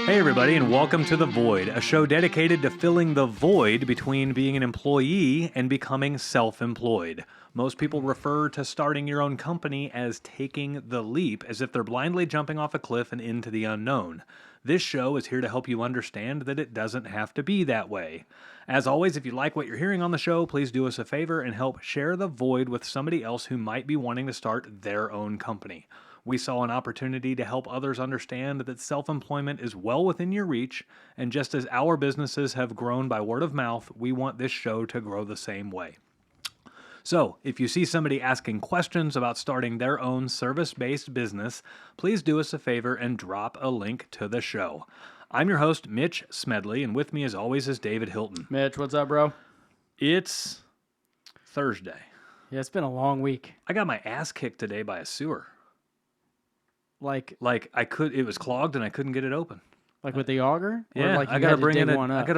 Hey, everybody, and welcome to The Void, a show dedicated to filling the void between being an employee and becoming self-employed. Most people refer to starting your own company as taking the leap, as if they're blindly jumping off a cliff and into the unknown. This show is here to help you understand that it doesn't have to be that way. As always, if you like what you're hearing on the show, please do us a favor and help share The Void with somebody else who might be wanting to start their own company. We saw an opportunity to help others understand that self-employment is well within your reach, and just as our businesses have grown by word of mouth, we want this show to grow the same way. So, if you see somebody asking questions about starting their own service-based business, please do us a favor and drop a link to the show. I'm your host, Mitch Smedley, and with me as always is David Hilton. Mitch, what's up, bro? It's Thursday. Yeah, it's been a long week. I got my ass kicked today by a sewer. Like it was clogged and I couldn't get it open. Like with the auger? Yeah, or like I gotta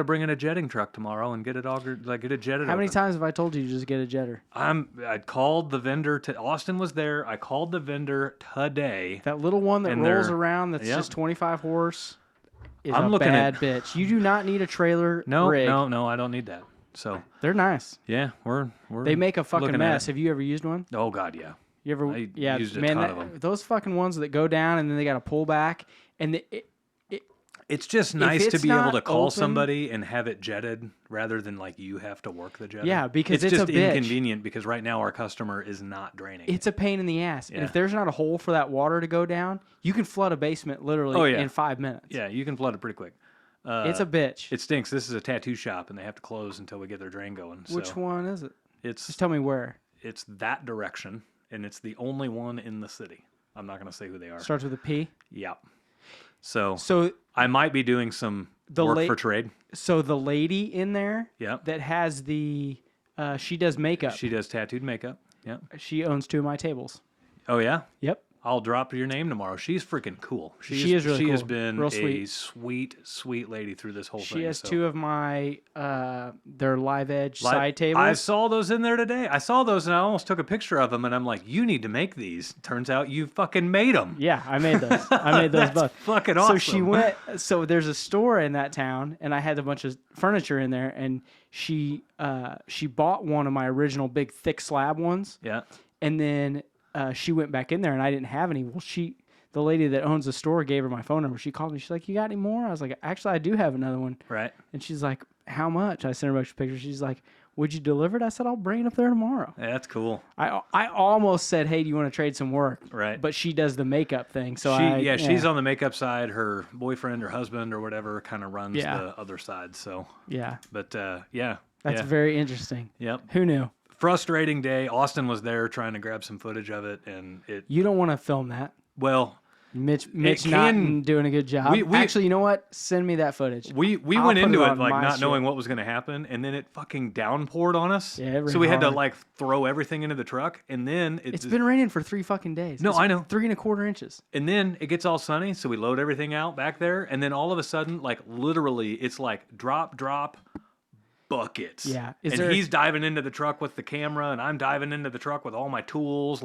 bring in a jetting truck tomorrow and get it augered, get it jetted. How many open. times have I told you to just get a jetter? I called the vendor. Austin was there. I called the vendor today. That little one that rolls around that's just 25 horse is a bad bitch. You do not need a trailer rig. No, I don't need that. So they're nice. Yeah, they make a fucking mess. Have you ever used one? Oh God, yeah. You ever? I used a ton of them. Those fucking ones that go down and then they got to pull back, and it's just nice to be able to call somebody and have it jetted rather than you have to work the jetter. Yeah, because it's just a bitch. Inconvenient because right now our customer is not draining. It's a pain in the ass. Yeah. And if there's not a hole for that water to go down, you can flood a basement literally in 5 minutes. Yeah, you can flood it pretty quick. It's a bitch. It stinks. This is a tattoo shop and they have to close until we get their drain going. Which one is it? Just tell me where. It's that direction. And it's the only one in the city. I'm not going to say who they are. Starts with a P? Yeah. So I might be doing some work for trade. So the lady in there that has she does makeup. She does tattooed makeup. Yeah. She owns 2 of my tables. Oh, yeah? Yep. I'll drop your name tomorrow. She's freaking cool. She is really cool. She has been real a sweet lady through this whole thing. She has 2 of my their live edge side tables. I saw those in there today. I saw those and I almost took a picture of them and I'm like, you need to make these. Turns out you fucking made them. Yeah, I made those. I made those both. Fucking awesome. So there's a store in that town and I had a bunch of furniture in there and she bought one of my original big thick slab ones. Yeah. And then she went back in there and I didn't have any. Well, the lady that owns the store gave her my phone number. She called me. She's like, you got any more? I was like, actually, I do have another one. Right. And she's like, how much? I sent her a bunch of pictures. She's like, would you deliver it? I said, I'll bring it up there tomorrow. Yeah, that's cool. I almost said, hey, do you want to trade some work? Right. But she does the makeup thing. So she's on the makeup side. Her boyfriend or husband or whatever kind of runs the other side. So yeah. But That's very interesting. Yep. Who knew? Frustrating day. Austin was there trying to grab some footage of it, and You don't want to film that. Well, Mitch not doing a good job. Actually, you know what? Send me that footage. We went into it not knowing what was going to happen, and then it fucking downpoured on us. Yeah, so we had to throw everything into the truck, and then it's been raining for 3 fucking days. No, I know, 3.25 inches. And then it gets all sunny, so we load everything out back there, and then all of a sudden, literally, it's drop. Buckets. Yeah. He's diving into the truck with the camera, and I'm diving into the truck with all my tools.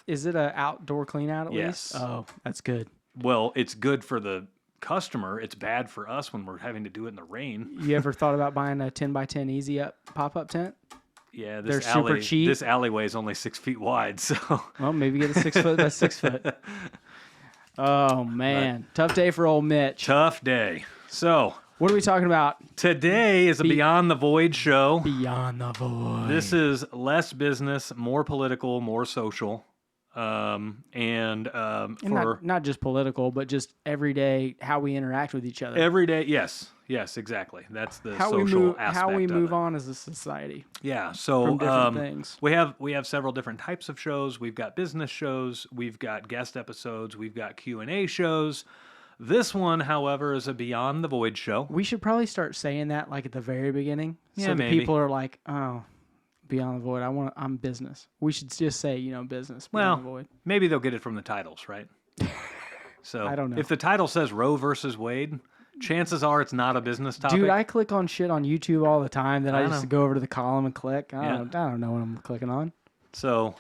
Is it a outdoor clean out at least? Yes. Oh, that's good. Well, it's good for the customer. It's bad for us when we're having to do it in the rain. You ever thought about buying a 10x10 easy up pop-up tent? Yeah, they're super cheap. This alleyway is only 6 feet wide, so well, maybe get a 6 foot by 6 foot. Oh man, tough day for old Mitch. Tough day. So. What are we talking about? Today is a Beyond the Void show. Beyond the Void. This is less business, more political, more social, and not just political, but just everyday how we interact with each other. Every day, yes, exactly. That's the social aspect. How we move on as a society. Yeah. So from different things. We have several different types of shows. We've got business shows. We've got guest episodes. We've got Q&A shows. This one, however, is a Beyond the Void show. We should probably start saying that at the very beginning. Yeah, so maybe. People are like, oh, Beyond the Void. I'm business. We should just say, business. Beyond the Void. Maybe they'll get it from the titles, right? So I don't know. If the title says Roe versus Wade, chances are it's not a business topic. Dude, I click on shit on YouTube all the time. Then I just go over to the column and click. I don't know what I'm clicking on. So,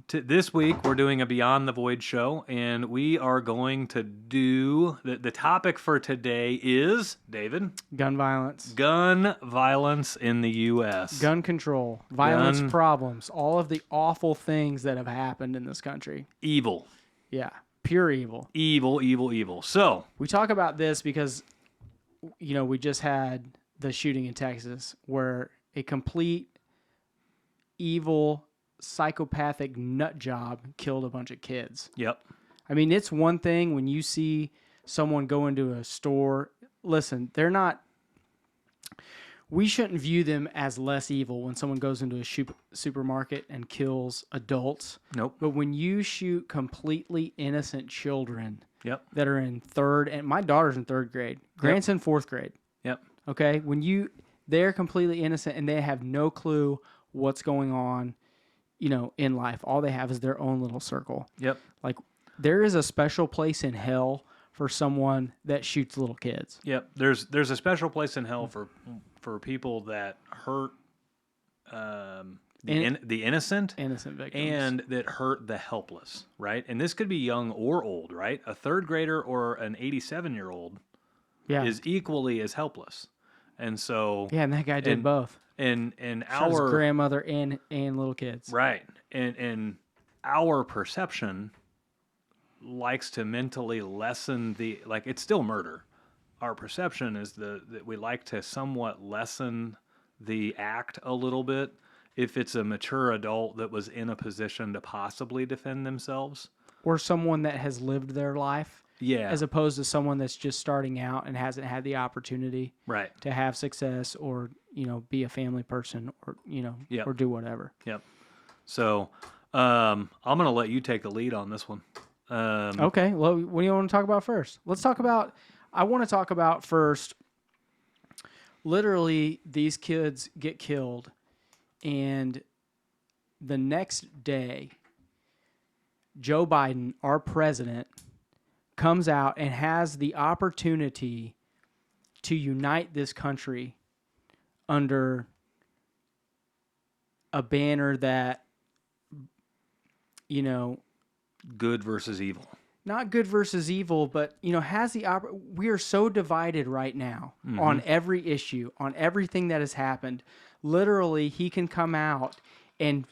This week we're doing a Beyond the Void show, and we are going to do the topic for today is David, Gun violence. gun violence in the U.S. Gun control, violence problems, all of the awful things that have happened in this country. Evil. Yeah, pure evil. Evil, evil, evil. So we talk about this because, we just had the shooting in Texas where a complete evil, psychopathic nut job killed a bunch of kids. Yep. I mean, it's one thing when you see someone go into a store. Listen, they're not. We shouldn't view them as less evil when someone goes into a supermarket and kills adults. Nope. But when you shoot completely innocent children Yep. that are in third, and my daughter's in third grade, Grant's in fourth grade. Yep. Okay? They're completely innocent and they have no clue what's going on, in life. All they have is their own little circle. Yep. Like, there is a special place in hell for someone that shoots little kids. Yep. There's a special place in hell for people that hurt the innocent victims, and that hurt the helpless, right? And this could be young or old, right? A third grader or an 87-year-old is equally as helpless. And so and that guy did both. And Shot his our grandmother and little kids. Right. And our perception likes to mentally lessen it's still murder. Our perception is that we like to somewhat lessen the act a little bit if it's a mature adult that was in a position to possibly defend themselves. Or someone that has lived their life. Yeah. As opposed to someone that's just starting out and hasn't had the opportunity to have success or, be a family person or, or do whatever. Yep. So I'm going to let you take the lead on this one. Okay. Well, what do you want to talk about first? I want to talk about first, literally these kids get killed and the next day, Joe Biden, our president, comes out and has the opportunity to unite this country under a banner that, good versus evil. Not good versus evil, but, has we are so divided right now on every issue, on everything that has happened. Literally, he can come out and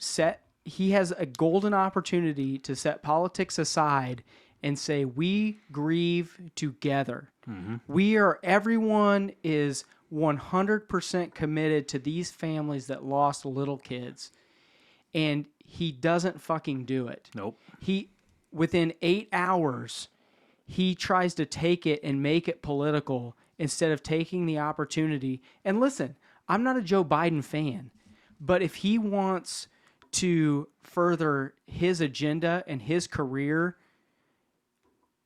he has a golden opportunity to set politics aside and say, we grieve together. Everyone is 100% committed to these families that lost little kids. And he doesn't fucking do it. Nope. Within 8 hours, he tries to take it and make it political instead of taking the opportunity. And listen, I'm not a Joe Biden fan, but if he wants to further his agenda and his career,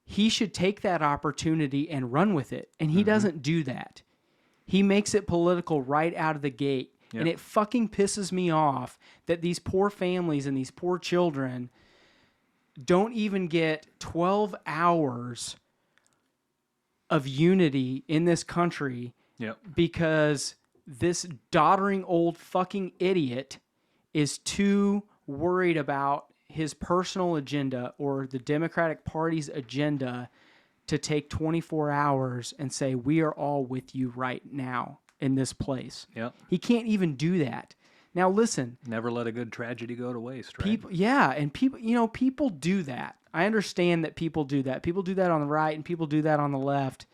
he should take that opportunity and run with it. And he doesn't do that. He makes it political right out of the gate. Yep. And it fucking pisses me off that these poor families and these poor children don't even get 12 hours of unity in this country because this doddering old fucking idiot is too worried about his personal agenda or the Democratic Party's agenda to take 24 hours and say, we are all with you right now in this place. Yep. He can't even do that. Now, listen. Never let a good tragedy go to waste, right? People do that. I understand that people do that. People do that on the right and people do that on the left.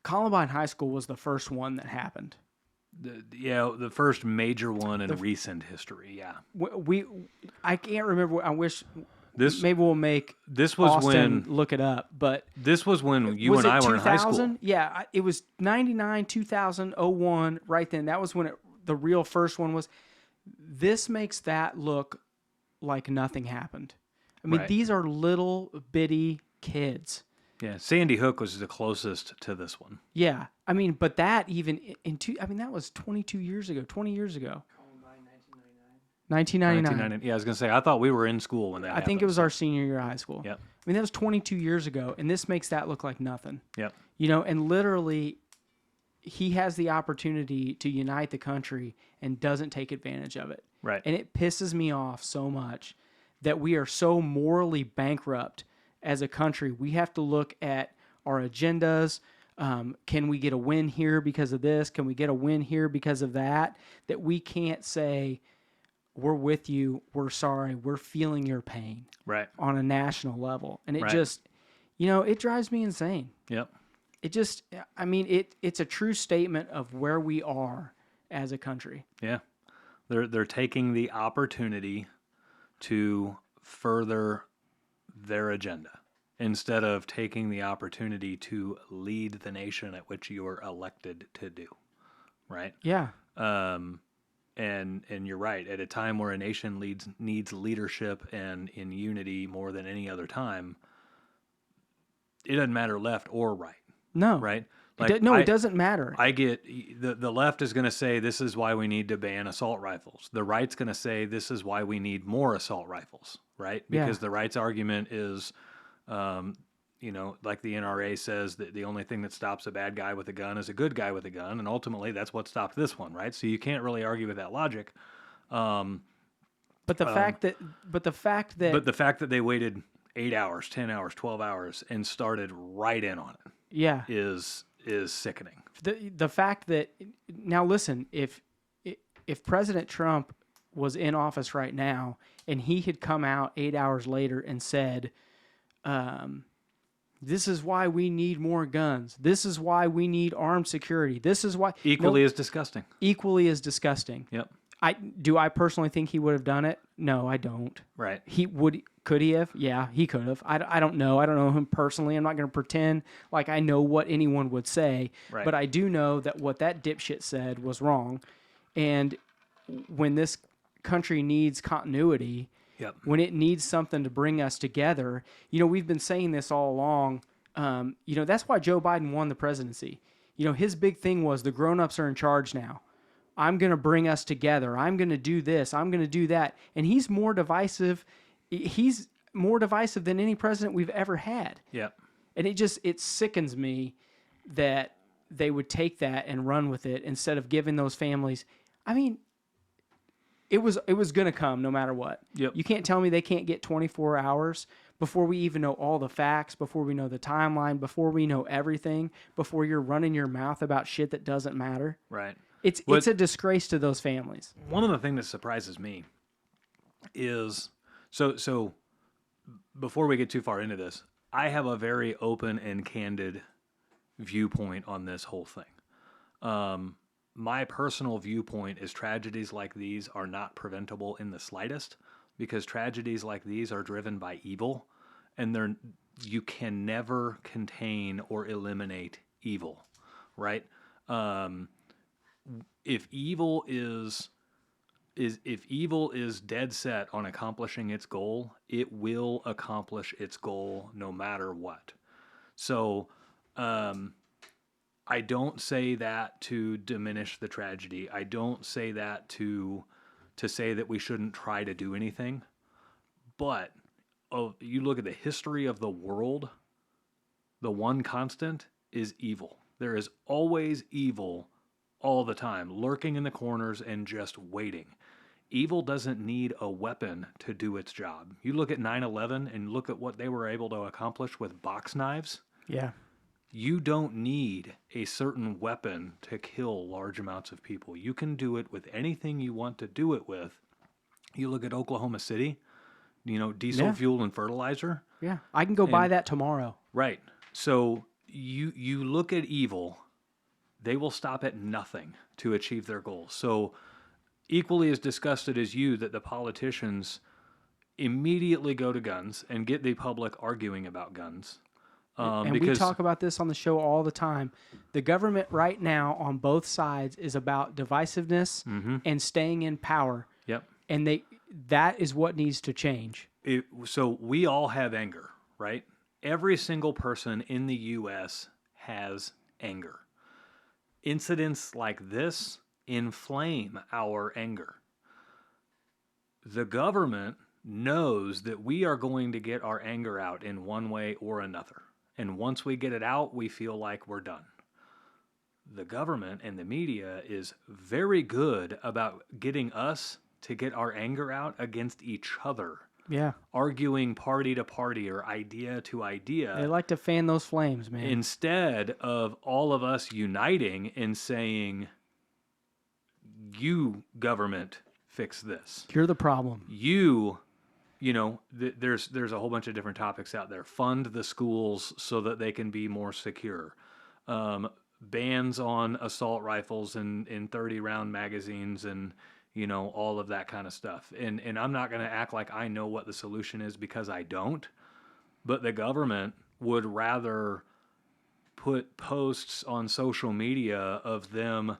Columbine High School was the first one that happened. The first major one in recent history. Yeah, I can't remember. I wish maybe we'll make this was Austin when look it up. But this was when you and I were in high school. Yeah, it was 99, 2000, 01, right then. That was when the real first one was. This makes that look like nothing happened. I mean, these are little bitty kids. Yeah, Sandy Hook was the closest to this one. Yeah, I mean, but that even that was 22 years ago, 20 years ago. 1999. Yeah, I was gonna say I thought we were in school when that happened. I think it was our senior year of high school. Yep. I mean, that was 22 years ago, and this makes that look like nothing. Yep. And literally, he has the opportunity to unite the country and doesn't take advantage of it. Right. And it pisses me off so much that we are so morally bankrupt as a country. We have to look at our agendas. Can we get a win here because of this? Can we get a win here because of that? That we can't say, we're with you, we're sorry, we're feeling your pain Right. on a national level. And it Right. just, it drives me insane. Yep. It just, I mean, it's a true statement of where we are as a country. Yeah. They're taking the opportunity to further their agenda instead of taking the opportunity to lead the nation at which you are elected to do. Right? Yeah. And you're right. At a time where a nation needs leadership and in unity more than any other time, it doesn't matter left or right. No. Right? It doesn't matter. I get the left is going to say this is why we need to ban assault rifles. The right's going to say this is why we need more assault rifles, right? Because the right's argument is, like the NRA says that the only thing that stops a bad guy with a gun is a good guy with a gun, and ultimately that's what stopped this one, right? So you can't really argue with that logic. But the fact that they waited 8 hours, 10 hours, 12 hours and started right in on it, is sickening. The fact that now listen, if President Trump was in office right now and he had come out 8 hours later and said, this is why we need more guns. This is why we need armed security. This is why equally as disgusting. Equally as disgusting. Yep. I personally think he would have done it? No, I don't. Right. Could he have? Yeah, he could have. I don't know. I don't know him personally. I'm not going to pretend like I know what anyone would say. Right. But I do know that what that dipshit said was wrong. And when this country needs continuity, Yep. when it needs something to bring us together, we've been saying this all along. That's why Joe Biden won the presidency. His big thing was the grown-ups are in charge now. I'm going to bring us together. I'm going to do this. I'm going to do that. And he's more divisive. He's more divisive than any president we've ever had. Yep. And it sickens me that they would take that and run with it instead of giving those families. I mean, it was going to come no matter what. Yep. You can't tell me they can't get 24 hours before we even know all the facts, before we know the timeline, before we know everything, before you're running your mouth about shit that doesn't matter. Right. It's a disgrace to those families. One of the things that surprises me is so before we get too far into this, I have a very open and candid viewpoint on this whole thing. My personal viewpoint is tragedies like these are not preventable in the slightest because tragedies like these are driven by evil, and you can never contain or eliminate evil, right? If evil is dead set on accomplishing its goal, it will accomplish its goal no matter what. So, I don't say that to diminish the tragedy. I don't say that to say that we shouldn't try to do anything. But you look at the history of the world, the one constant is evil. There is always evil all the time, lurking in the corners and just waiting. Evil doesn't need a weapon to do its job. You look at 9/11 and look at what they were able to accomplish with box knives. Yeah. You don't need a certain weapon to kill large amounts of people. You can do it with anything you want to do it with. You look at Oklahoma City, diesel fuel and fertilizer. Yeah. I can go buy that tomorrow. Right. So you look at evil, they will stop at nothing to achieve their goals. So equally as disgusted as you that the politicians immediately go to guns and get the public arguing about guns. And because we talk about this on the show all the time. The government right now on both sides is about divisiveness and staying in power. Yep. And that is what needs to change. So we all have anger, right? Every single person in the U.S. has anger. Incidents like this inflame our anger. The government knows that we are going to get our anger out in one way or another. And once we get it out, we feel like we're done. the government and the media is very good about getting us to get our anger out against each other, Yeah. arguing party to party or idea to They idea, like to fan those flames, man. instead of all of us uniting and saying, you government, fix this. You're the problem. There's a whole bunch of different topics out there. Fund the schools so that they can be more secure. Bans on assault rifles in 30-round magazines and, all of that kind of stuff. And I'm not going to act like I know what the solution is, because I don't. But the government would rather put posts on social media of them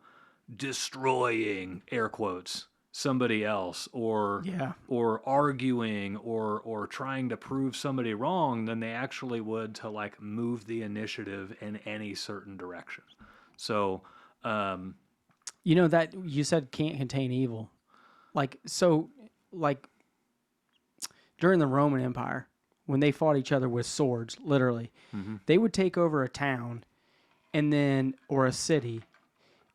destroying, air quotes, somebody else, or Yeah. or arguing or trying to prove somebody wrong than they actually would to like move the initiative in any certain direction. So That you said can't contain evil. Like during the Roman Empire, when they fought each other with swords, literally, they would take over a town or a city,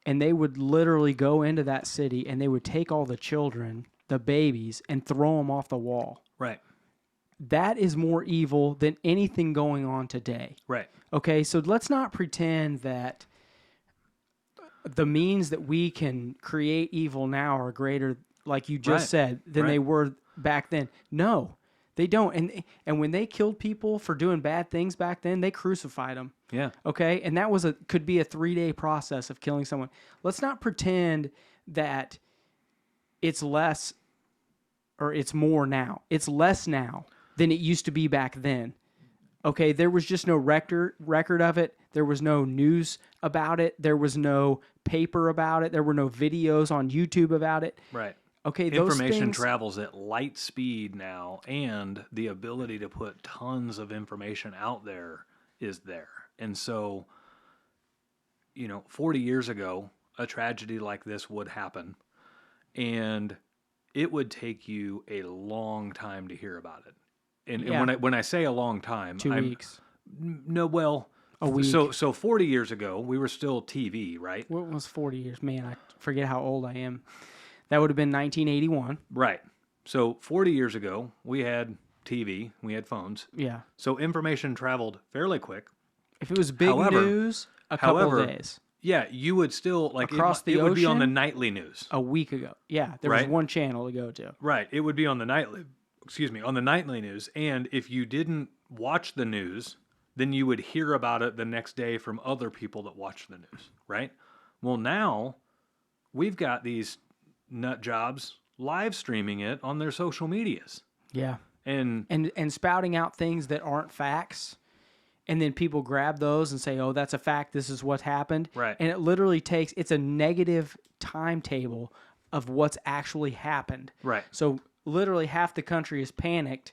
and they would literally go into that city and they would take all the children, the babies, and throw them off the wall. right. That is more evil than anything going on today. Right. Okay, so let's not pretend that the means that we can create evil now are greater, like you just Right. said, than they were back then. No, they don't. And when they killed people for doing bad things back then, they crucified them. Yeah. Okay, and that could be a 3-day process of killing someone. Let's not pretend that it's less or it's more now. It's less now than it used to be back then. Okay, there was just no record of it. There was no news about it. There was no paper about it. There were no videos on YouTube about it. Right. Okay, those Information things, travels at light speed now, and the ability to put tons of information out there is there. And so, 40 years ago, a tragedy like this would happen, and it would take you a long time to hear about it. And when I say a long time, 2 weeks. No, well, A week. So 40 years ago, we were still TV, right? What was 40 years? Man, I forget how old I am. That would have been 1981. Right. So 40 years ago, we had TV, we had phones. Yeah. So information traveled fairly quick. If it was big However- news, a couple of days. Yeah, you would still like Across the it would be on the ocean? nightly news. A week ago. Yeah, there was Right. one channel to go to. Right. It would be on the nightly news. And if you didn't watch the news, then you would hear about it the next day from other people that watch the news, right? Well, now we've got these nut jobs live streaming it on their social medias. Yeah. And And spouting out things that aren't facts. And then people grab those and say, oh, that's a fact. This is what happened. Right. And it literally it's a negative timetable of what's actually happened. right. So literally half the country is panicked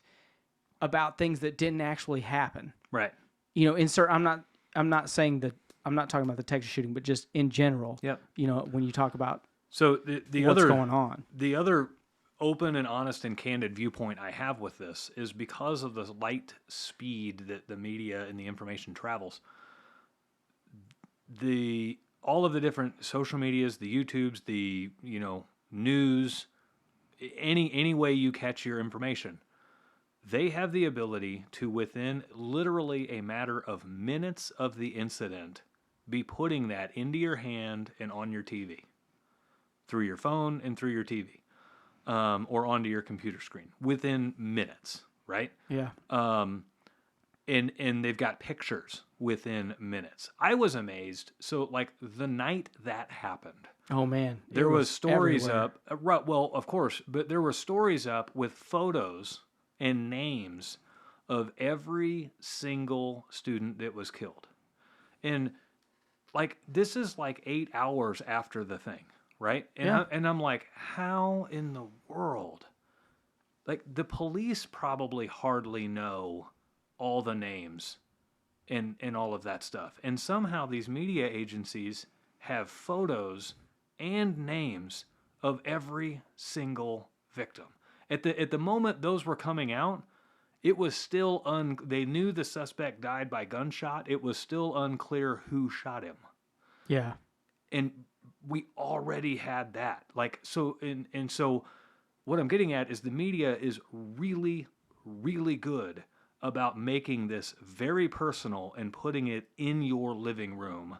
about things that didn't actually happen. Right. I'm not saying that, I'm not talking about the Texas shooting, but just in general. Yep. When you talk about So the what's other going on. The other open and honest and candid viewpoint I have with this is because of the light speed that the media and the information travels. All of the different social medias, the YouTubes, the news, any way you catch your information, they have the ability to, within literally a matter of minutes of the incident, be putting that into your hand and on your TV, through your phone and through your TV, or onto your computer screen within minutes, right? Yeah. And they've got pictures within minutes. I was amazed. So, like, the night that happened, Oh man. there was stories everywhere. up. Well, of course, but there were stories up with photos and names of every single student that was killed. And like, this is like 8 hours after the thing, right? And Yeah. I'm like, how in the world? Like, the police probably hardly know all the names and all of that stuff. And somehow these media agencies have photos and names of every single victim. At the moment those were coming out, it was still they knew the suspect died by gunshot. It was still unclear who shot him. Yeah. And we already had that. Like, so, and so what I'm getting at is the media is really, really good about making this very personal and putting it in your living room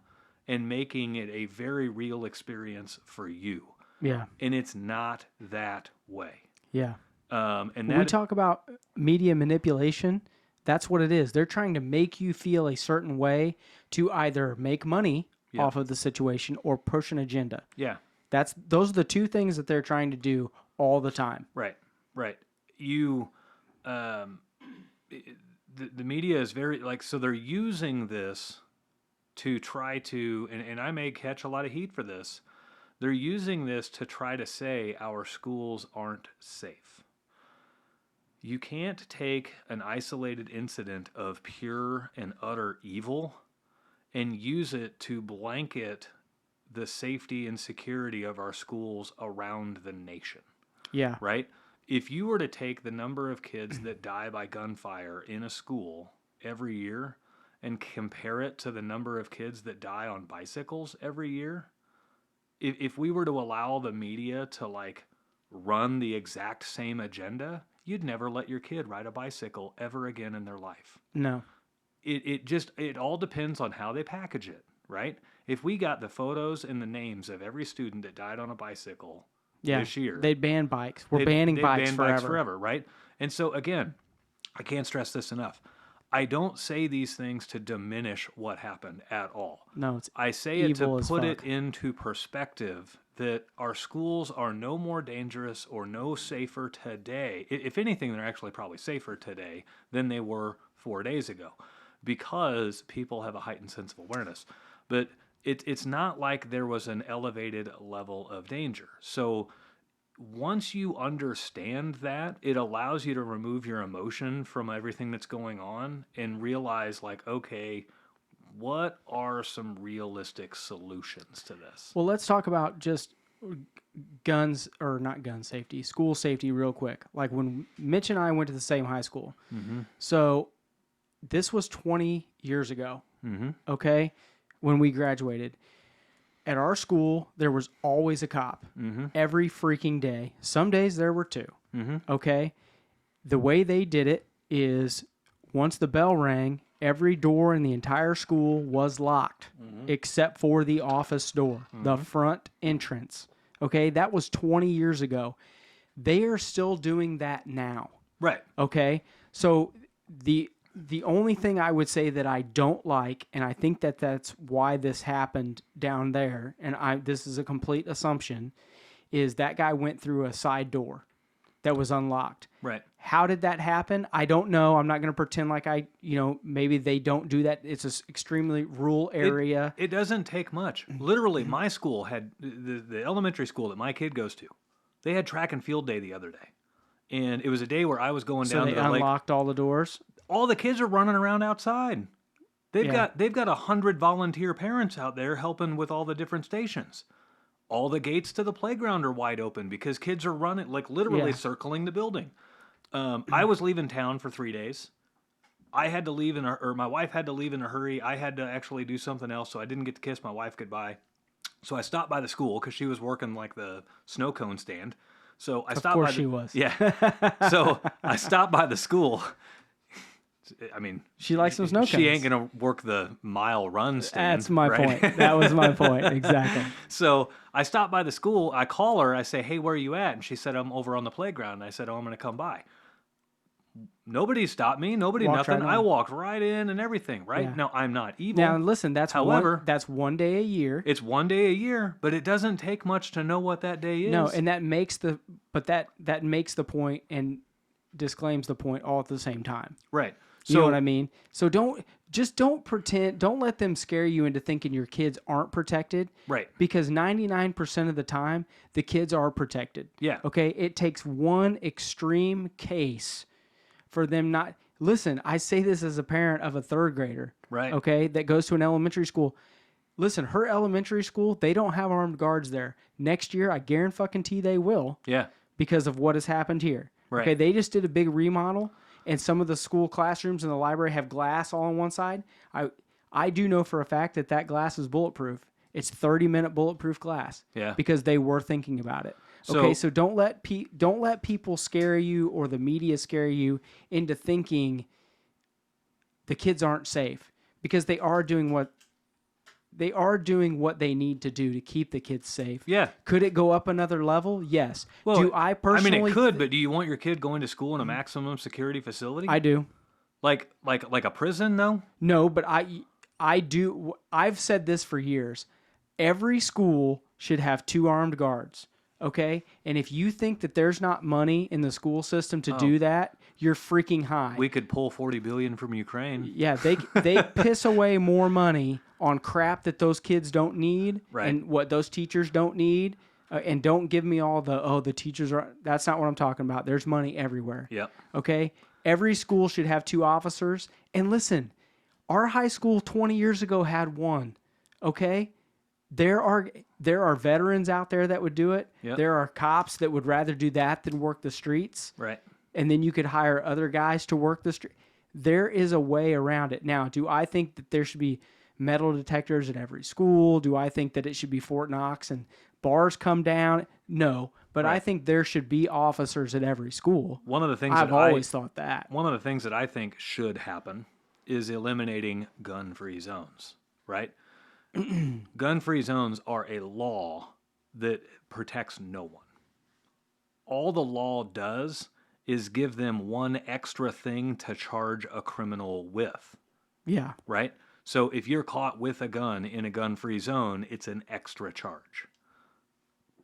and making it a very real experience for you. Yeah. And it's not that way. Yeah. And When we that, talk about media manipulation, that's what it is. They're trying to make you feel a certain way to either make money off of the situation or push an agenda. yeah, Those are the two things that they're trying to do all the time. right, right. You, um, the media is very, like, so they're using this to try to, and I may catch a lot of heat for this, they're using this to try to say our schools aren't safe. You can't take an isolated incident of pure and utter evil and use it to blanket the safety and security of our schools around the nation, Yeah. right? If you were to take the number of kids that die by gunfire in a school every year and compare it to the number of kids that die on bicycles every year, if we were to allow the media to like run the exact same agenda, you'd never let your kid ride a bicycle ever again in their life. No. It all depends on how they package it, right? If we got the photos and the names of every student that died on a bicycle this year, they'd ban bikes. We're banning bikes ban forever. bikes forever, right? And so again, I can't stress this enough. I don't say these things to diminish what happened at all. No, it's I say it to evil as put it fuck. into perspective that our schools are no more dangerous or no safer today. If anything, they're actually probably safer today than they were 4 days ago because people have a heightened sense of awareness. But it's not like there was an elevated level of danger. So once you understand that, it allows you to remove your emotion from everything that's going on and realize, like, okay, what are some realistic solutions to this? Well, let's talk about just guns, or not gun safety, school safety real quick. Like when Mitch and I went to the same high school. Mm-hmm. So this was 20 years ago, Mm-hmm. okay, when we graduated. At our school, there was always a cop every freaking day. Some days there were two, okay? The way they did it is once the bell rang, every door in the entire school was locked except for the office door, the front entrance, okay? That was 20 years ago. They are still doing that now, Right. okay? So the only thing I would say that I don't like, and I think that that's why this happened down there, and this is a complete assumption, is that guy went through a side door that was unlocked. Right. How did that happen? I don't know. I'm not going to pretend like maybe they don't do that. It's an extremely rural area. It doesn't take much. Literally, my school had, the elementary school that my kid goes to, they had track and field day the other day. And it was a day where I was going So down they to the lake. unlocked all the doors. All the kids are running around outside. They've Yeah. got 100 volunteer parents out there helping with all the different stations. All the gates to the playground are wide open because kids are running, like literally Yeah. circling the building. I was leaving town for 3 days. I had to leave or my wife had to leave in a hurry. I had to actually do something else, so I didn't get to kiss my wife goodbye. So I stopped by the school because she was working like the snow cone stand. So I stopped by. Of course she was. Yeah. So I stopped by the school. I mean, She likes some snow cones. she ain't gonna work the mile run stand. That's my right? point. That was my point. Exactly. So I stopped by the school. I call her. I say, "Hey, where are you at?" And she said, "I'm over on the playground." And I said, "Oh, I'm gonna come by." Nobody stopped me. Nobody Walked nothing. right I on. walked right in and everything. Right Yeah. now, I'm not evil. Now listen, that's However, that's one day a year. it's 1 day a year, but it doesn't take much to know what that day is. No, and that makes that makes the point and disclaims the point all at the same time. right. You know what I mean? So don't pretend, don't let them scare you into thinking your kids aren't protected. Right. Because 99% of the time, the kids are protected. Yeah. Okay? It takes one extreme case for them not. Listen, I say this as a parent of a third grader. Right. Okay? That goes to an elementary school. Listen, her elementary school, they don't have armed guards there. Next year, I guarantee they will. Yeah. Because of what has happened here. Right. Okay, they just did a big remodel, and some of the school classrooms in the library have glass all on one side. I do know for a fact that glass is bulletproof. It's 30-minute bulletproof glass. Yeah. Because they were thinking about it. So- Okay, so don't let people scare you or the media scare you into thinking the kids aren't safe, because they are doing what they need to do to keep the kids safe. Yeah. Could it go up another level? Yes. Well, Do I personally? I mean, it could, but do you want your kid going to school in a maximum security facility? I do. Like a prison, though? No, but I do. I've said this for years. Every school should have 2 armed guards. Okay? And if you think that there's not money in the school system to do that, you're freaking high. We could pull $40 billion from Ukraine. Yeah, they piss away more money on crap that those kids don't need, Right. and what those teachers don't need. And don't give me all the teachers are. That's not what I'm talking about. There's money everywhere. Yep. Okay? Every school should have 2 officers. And listen, our high school 20 years ago had 1. Okay? There are veterans out there that would do it. Yep. There are cops that would rather do that than work the streets. Right. And then you could hire other guys to work the street. There is a way around it. Now, do I think that there should be metal detectors at every school? Do I think that it should be Fort Knox and bars come down? No, but I think there should be officers at every school. One of the things I've always thought that. One of the things that I think should happen is eliminating gun-free zones, right? Gun-free zones are a law that protects no one. All the law does is give them one extra thing to charge a criminal with, Yeah. right? So if you're caught with a gun in a gun-free zone, it's an extra charge.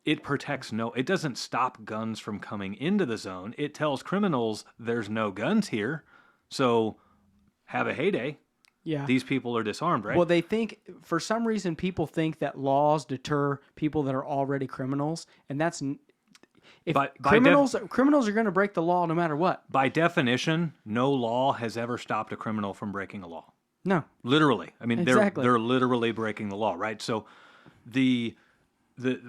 It it doesn't stop guns from coming into the zone. It tells criminals there's no guns here, so have a heyday. Yeah. These people are disarmed, right? Well, they think, for some reason, people think that laws deter people that are already criminals, and that's if criminals are going to break the law no matter what. By definition, no law has ever stopped a criminal from breaking a law. No. Literally. I mean, Exactly. they're literally breaking the law, right? So the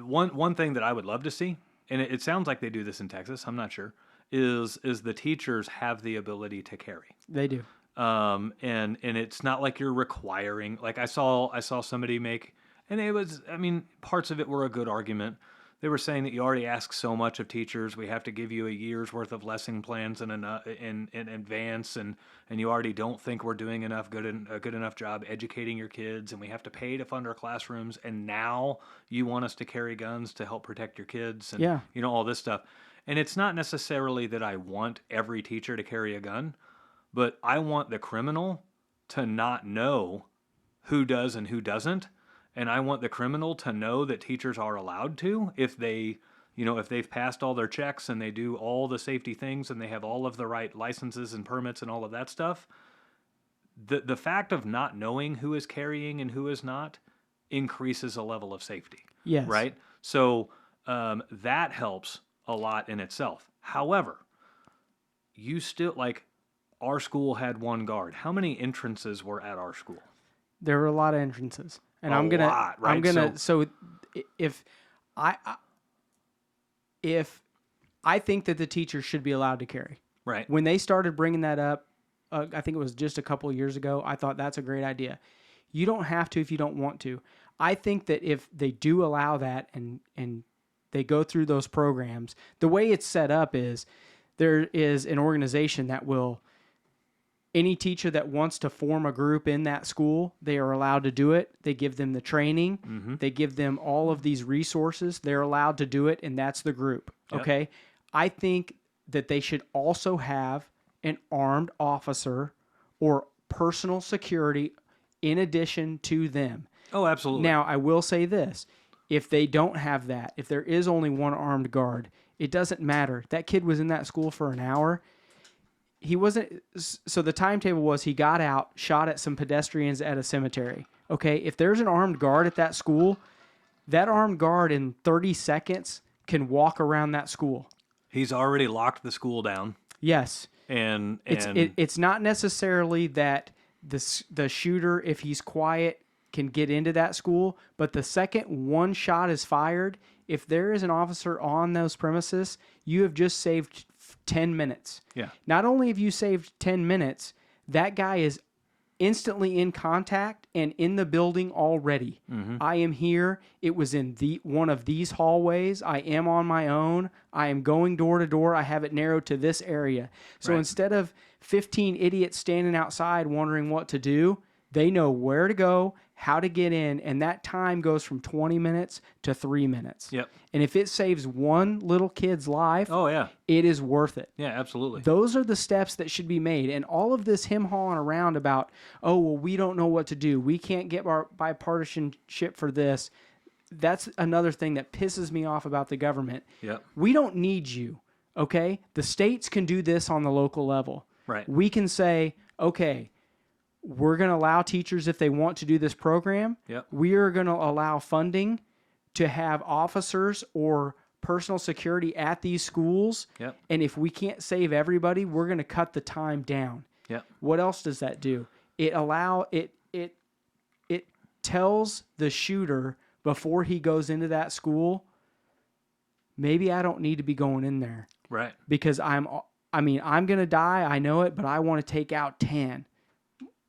one thing that I would love to see, and it sounds like they do this in Texas, I'm not sure, is the teachers have the ability to carry. They do. And it's not like you're requiring, like I saw somebody make, and it was, I mean, parts of it were a good argument. They were saying that you already ask so much of teachers. We have to give you a year's worth of lesson plans in advance, and you already don't think we're doing a good enough job educating your kids, and we have to pay to fund our classrooms, and now you want us to carry guns to help protect your kids, and all this stuff. And it's not necessarily that I want every teacher to carry a gun, but I want the criminal to not know who does and who doesn't. And I want the criminal to know that teachers are allowed to, if they've passed all their checks and they do all the safety things and they have all of the right licenses and permits and all of that stuff. The fact of not knowing who is carrying and who is not increases a level of safety. Yes. Right? So that helps a lot in itself. However, you still, like, our school had 1 guard. How many entrances were at our school? There were a lot of entrances. And A I'm gonna, lot, right? So if I think that the teachers should be allowed to carry. Right. When they started bringing that up, I think it was just a couple of years ago, I thought that's a great idea. You don't have to if you don't want to. I think that if they do allow that and they go through those programs, the way it's set up is there is an organization that will, any teacher that wants to form a group in that school, they are allowed to do it. They give them the training. Mm-hmm. They give them all of these resources. They're allowed to do it, and that's the group. Yep. Okay? I think that they should also have an armed officer or personal security in addition to them. Oh, absolutely. Now, I will say this. If they don't have that, if there is only 1 armed guard, it doesn't matter. That kid was in that school for an hour. He wasn't, so the timetable was he got out, shot at some pedestrians at a cemetery. Okay, if there's an armed guard at that school, that armed guard in 30 seconds can walk around that school. He's already locked the school down. Yes. And it's not necessarily that the shooter, if he's quiet, can get into that school, but the second 1 shot is fired, if there is an officer on those premises, you have just saved 10 minutes. Yeah. Not only have you saved 10 minutes, that guy is instantly in contact and in the building already. I am here. It was in one of these hallways. I am on my own. I am going door to door. I have it narrowed to this area. So Right. instead of 15 idiots standing outside wondering what to do, they know where to go, how to get in, and that time goes from 20 minutes to 3 minutes. Yep. And if it saves one little kid's life, Oh, yeah. it is worth it. Yeah, absolutely. Those are the steps that should be made. And all of this him-hawing around about, oh, well, we don't know what to do. We can't get our bipartisanship for this. That's another thing that pisses me off about the government. Yep. We don't need you, okay? The states can do this on the local level. Right. We can say, okay, we're going to allow teachers if they want to do this program. Yep. We are going to allow funding to have officers or personal security at these schools. Yep. And if we can't save everybody, we're going to cut the time down. Yep. What else does that do? It tells the shooter before he goes into that school, maybe I don't need to be going in there Right. because I'm going to die. I know it, but I want to take out 10.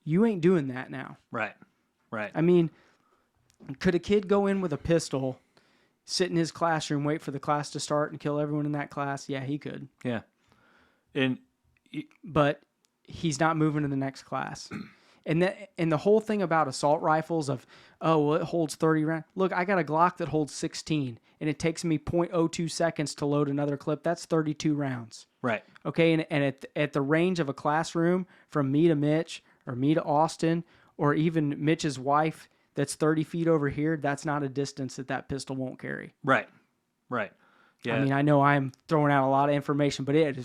You ain't doing that now. Right. Right. I mean, could a kid go in with a pistol, sit in his classroom, wait for the class to start and kill everyone in that class? Yeah, he could. Yeah. And But he's not moving to the next class. And the whole thing about assault rifles of, oh, well, it holds 30 rounds. Look, I got a Glock that holds 16, and it takes me 0.02 seconds to load another clip. That's 32 rounds. right. Okay, and at the range of a classroom from me to Mitch or me to Austin or even Mitch's wife that's 30 feet over here, that's not a distance that pistol won't carry. Right. Right. Yeah. I mean, I know I'm throwing out a lot of information, but it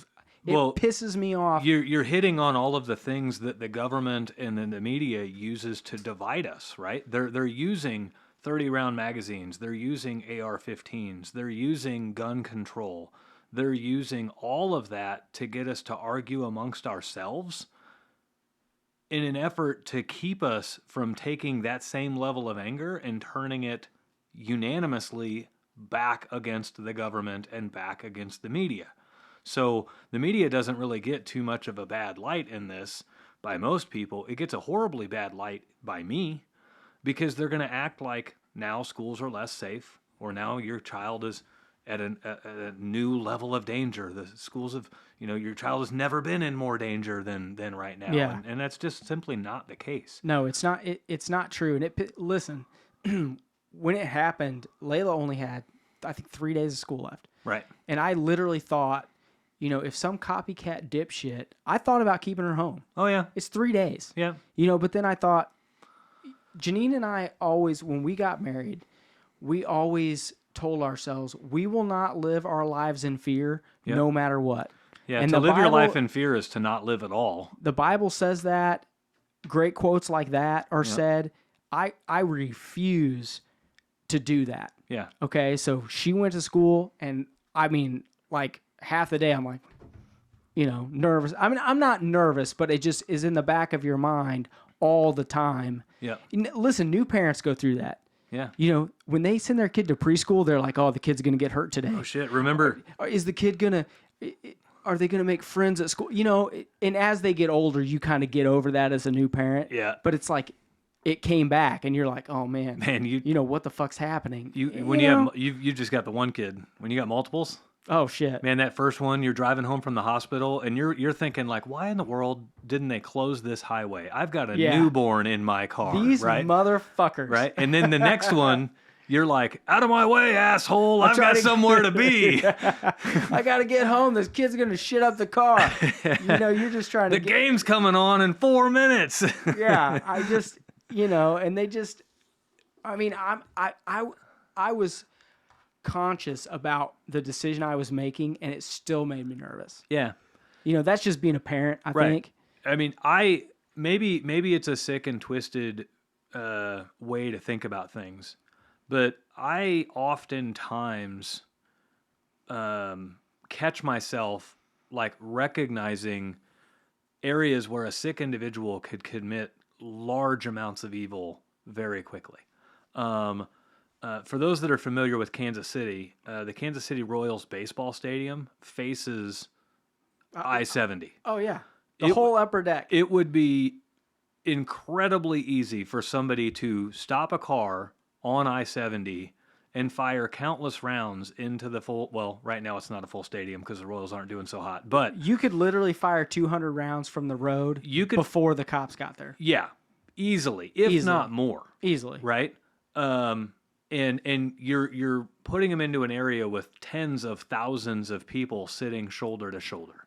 pisses me off. You're hitting on all of the things that the government and then the media uses to divide us, right? They're using 30-round magazines. They're using AR-15s. They're using gun control. They're using all of that to get us to argue amongst ourselves in an effort to keep us from taking that same level of anger and turning it unanimously back against the government and back against the media. So the media doesn't really get too much of a bad light in this by most people. It gets a horribly bad light by me because they're going to act like now schools are less safe or now your child is at a new level of danger. The schools have, your child has never been in more danger than right now. Yeah. And that's just simply not the case. No, it's not. It's not true. And listen, when it happened, Layla only had, I think, 3 days of school left. Right. And I literally thought, if some copycat dipshit, I thought about keeping her home. Oh, yeah. It's 3 days. Yeah. But then I thought, Janine and I always, when we got married, we always told ourselves, we will not live our lives in fear no matter what. Yeah, and to live your life in fear is to not live at all. The Bible says that. Great quotes like that are said. I refuse to do that. Yeah. Okay, so she went to school, and I mean, like half the day, I'm like, nervous. I mean, I'm not nervous, but it just is in the back of your mind all the time. Yeah. Listen, new parents go through that. Yeah. When they send their kid to preschool, they're like, oh, the kid's going to get hurt today. Oh, shit. Remember. Is the kid going to... Are they going to make friends at school? And as they get older, you kind of get over that as a new parent. Yeah. But it's like it came back, and you're like, oh man, what the fuck's happening? You just got the one kid. When you got multiples, oh shit, man, that first one, you're driving home from the hospital, and you're thinking like, why in the world didn't they close this highway? I've got a newborn in my car. These right? motherfuckers. Right, and then the next one. You're like, out of my way, asshole. I've got somewhere to be. I got to get home. This kid's going to shit up the car. You're just trying to The game's coming on in 4 minutes. Yeah, I just, and they just, I mean, I was conscious about the decision I was making, and it still made me nervous. Yeah. That's just being a parent, I think. I mean, maybe it's a sick and twisted way to think about things. But I oftentimes catch myself like recognizing areas where a sick individual could commit large amounts of evil very quickly. For those that are familiar with Kansas City, the Kansas City Royals baseball stadium faces I-70. Oh, yeah. The whole upper deck. It would be incredibly easy for somebody to stop a car on I-70 and fire countless rounds into the full, well, right now it's not a full stadium because the Royals aren't doing so hot, but You could literally fire 200 rounds from the road before the cops got there. yeah, easily, if not more. Easily. Right? And you're putting them into an area with tens of thousands of people sitting shoulder to shoulder.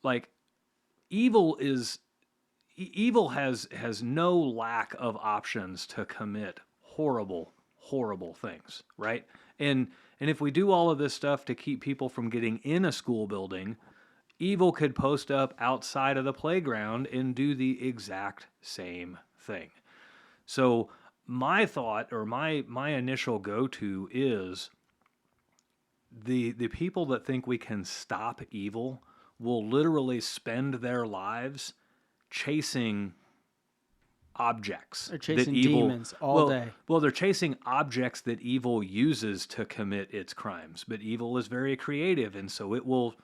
Like, evil has no lack of options to commit horrible things, right? And if we do all of this stuff to keep people from getting in a school building, evil could post up outside of the playground and do the exact same thing. So my thought, or my initial go-to, is the people that think we can stop evil will literally spend their lives chasing objects. They're chasing that evil, demons all day. Well, they're chasing objects that evil uses to commit its crimes. But evil is very creative, and so it will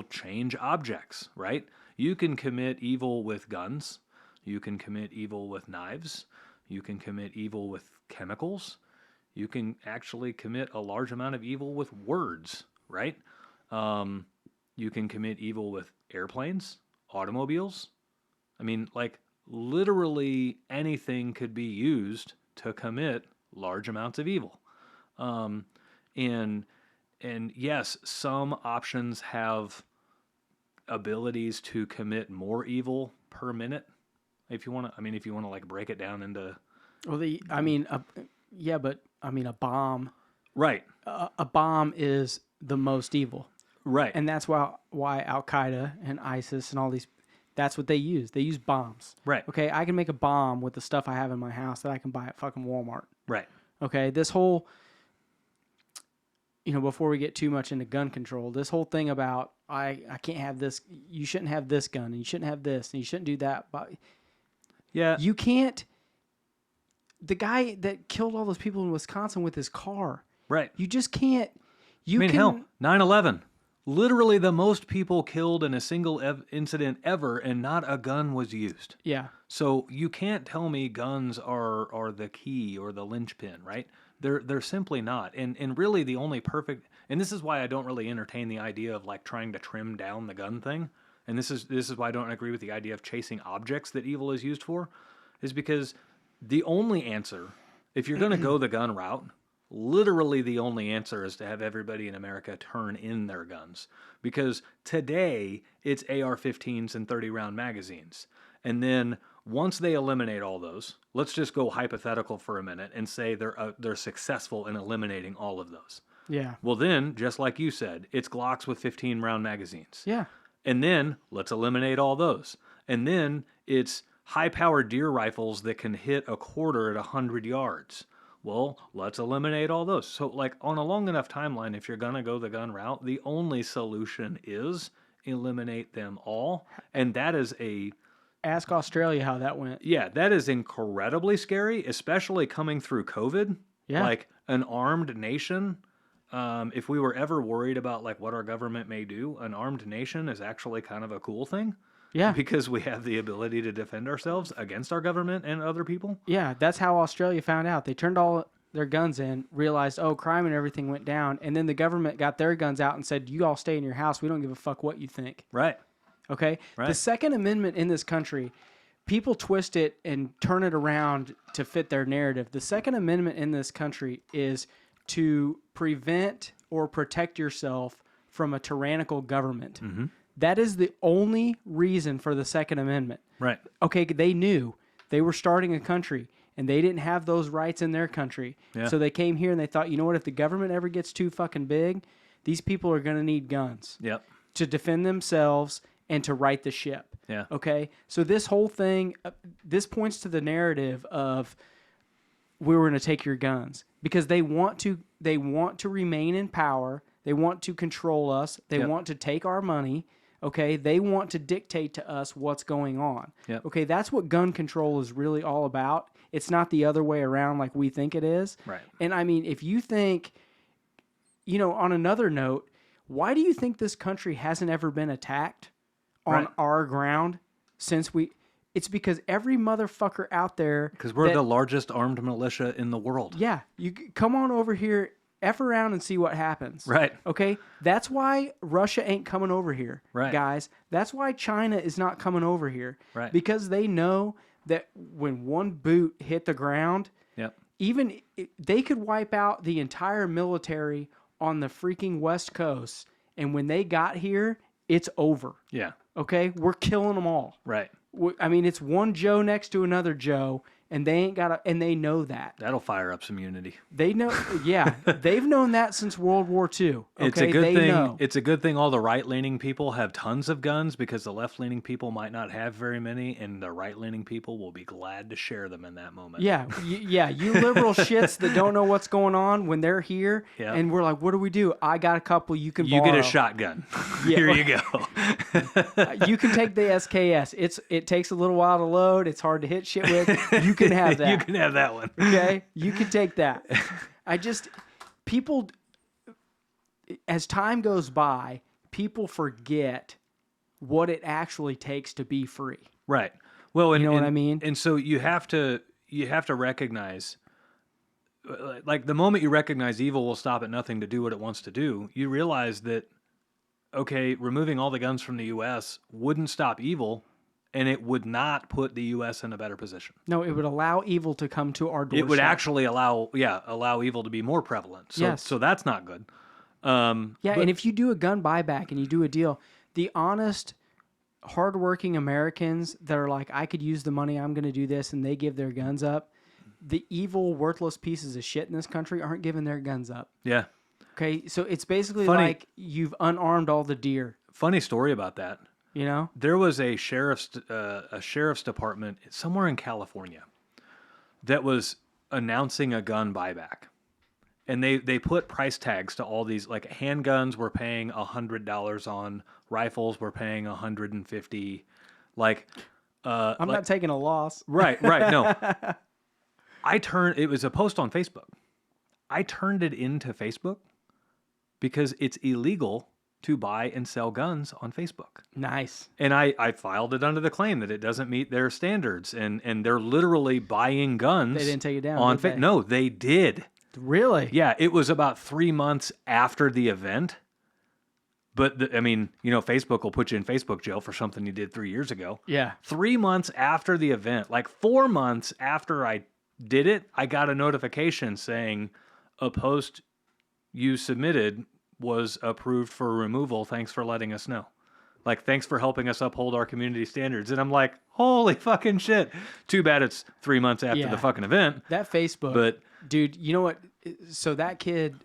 change objects, right? You can commit evil with guns. You can commit evil with knives. You can commit evil with chemicals. You can actually commit a large amount of evil with words, right? You can commit evil with airplanes, automobiles. I mean, like, literally anything could be used to commit large amounts of evil. And yes, some options have abilities to commit more evil per minute. If you want to like break it down into, Well, a bomb. Right. A bomb is the most evil. Right. And that's why Al Qaeda and ISIS and all these, that's what they use. They use bombs. Right. Okay, I can make a bomb with the stuff I have in my house that I can buy at fucking Walmart. Right. Okay, this whole, before we get too much into gun control, this whole thing about I can't have this, you shouldn't have this gun, and you shouldn't have this, and you shouldn't do that. But yeah, you can't. The guy that killed all those people in Wisconsin with his car. Right. You just can't. Hell, 9/11. Literally the most people killed in a single incident ever, and not a gun was used. Yeah. So you can't tell me guns are the key or the linchpin, right? They're simply not. And really the only perfect, and this is why I don't really entertain the idea of like trying to trim down the gun thing. And this is why I don't agree with the idea of chasing objects that evil is used for, is because the only answer, if you're going to go the gun route, literally the only answer is to have everybody in America turn in their guns. Because today, it's AR-15s and 30-round magazines. And then once they eliminate all those, let's just go hypothetical for a minute and say they're successful in eliminating all of those. Yeah. Well then, just like you said, it's Glocks with 15-round magazines. Yeah. And then, let's eliminate all those. And then, it's high-powered deer rifles that can hit a quarter at 100 yards. Well, let's eliminate all those. So, like, on a long enough timeline, if you're going to go the gun route, the only solution is eliminate them all. And that is Ask Australia how that went. Yeah, that is incredibly scary, especially coming through COVID. Yeah. Like, an armed nation, if we were ever worried about, like, what our government may do, an armed nation is actually kind of a cool thing. Yeah. Because we have the ability to defend ourselves against our government and other people. Yeah, that's how Australia found out. They turned all their guns in, realized, crime and everything went down, and then the government got their guns out and said, you all stay in your house. We don't give a fuck what you think. Right. Okay? Right. The Second Amendment in this country, people twist it and turn it around to fit their narrative. The Second Amendment in this country is to prevent or protect yourself from a tyrannical government. Mm-hmm. That is the only reason for the Second Amendment. Right. Okay, they knew they were starting a country, and they didn't have those rights in their country. Yeah. So they came here and they thought, you know what, if the government ever gets too fucking big, these people are going to need guns. Yep. To defend themselves and to right the ship. Yeah. Okay? So this whole thing, this points to the narrative of we were going to take your guns because they want to remain in power. They want to control us. They Yep. want to take our money. Okay, they want to dictate to us what's going on. Yep. Okay, that's what gun control is really all about. It's not the other way around like we think it is. Right. And I mean, if you think, on another note, why do you think this country hasn't ever been attacked on Right. our ground since It's because every motherfucker out there. Because we're the largest armed militia in the world. Yeah, come on over here, F around and see what happens. Right. Okay? That's why Russia ain't coming over here, Right. guys. That's why China is not coming over here. Right. Because they know that when one boot hit the ground, Yep. they could wipe out the entire military on the freaking West Coast. And when they got here, it's over. Yeah. Okay? We're killing them all. Right. I mean, it's one Joe next to another Joe, and they ain't got and they know that. That'll fire up some unity. They know, yeah, they've known that since World War II. Okay? It's a good thing. Know. It's a good thing all the right-leaning people have tons of guns because the left-leaning people might not have very many, and the right-leaning people will be glad to share them in that moment. Yeah, you liberal shits that don't know what's going on when they're here, Yeah. and we're like, what do we do? I got a couple you can You borrow. get a shotgun. Here you go. You can take the SKS. It takes a little while to load. It's hard to hit shit with. You can have that. You can have that one. Okay? You can take that. People, as time goes by, people forget what it actually takes to be free. Right. Well, and, You know what I mean? And so you have to recognize, like the moment you recognize evil will stop at nothing to do what it wants to do, you realize that, okay, removing all the guns from the U.S. wouldn't stop evil, and it would not put the U.S. in a better position. No, it would allow evil to come to our doorstep. It would actually allow evil to be more prevalent. So, Yes. So that's not good. And if you do a gun buyback and you do a deal, the honest, hardworking Americans that are like, I could use the money, I'm going to do this, and they give their guns up, the evil, worthless pieces of shit in this country aren't giving their guns up. Yeah. Okay, so it's basically Funny. like you've unarmed all the deer. Funny story about that. You know? There was a sheriff's department somewhere in California that was announcing a gun buyback, and they put price tags to all these, like handguns were paying $100 on, rifles were paying $150. Like, I'm not taking a loss. right. No, it was a post on Facebook. I turned it into Facebook because it's illegal to buy and sell guns on Facebook. Nice. And I filed it under the claim that it doesn't meet their standards, and they're literally buying guns. They didn't take it down, on did they? No, they did. Really? Yeah, it was about 3 months after the event. But Facebook will put you in Facebook jail for something you did 3 years ago. Yeah. 3 months after the event, like 4 months after I did it, I got a notification saying a post you submitted was approved for removal. Thanks for letting us know. Like, thanks for helping us uphold our community standards. And I'm like, holy fucking shit. Too bad it's 3 months after the fucking event. That Facebook. But dude, you know what? So that kid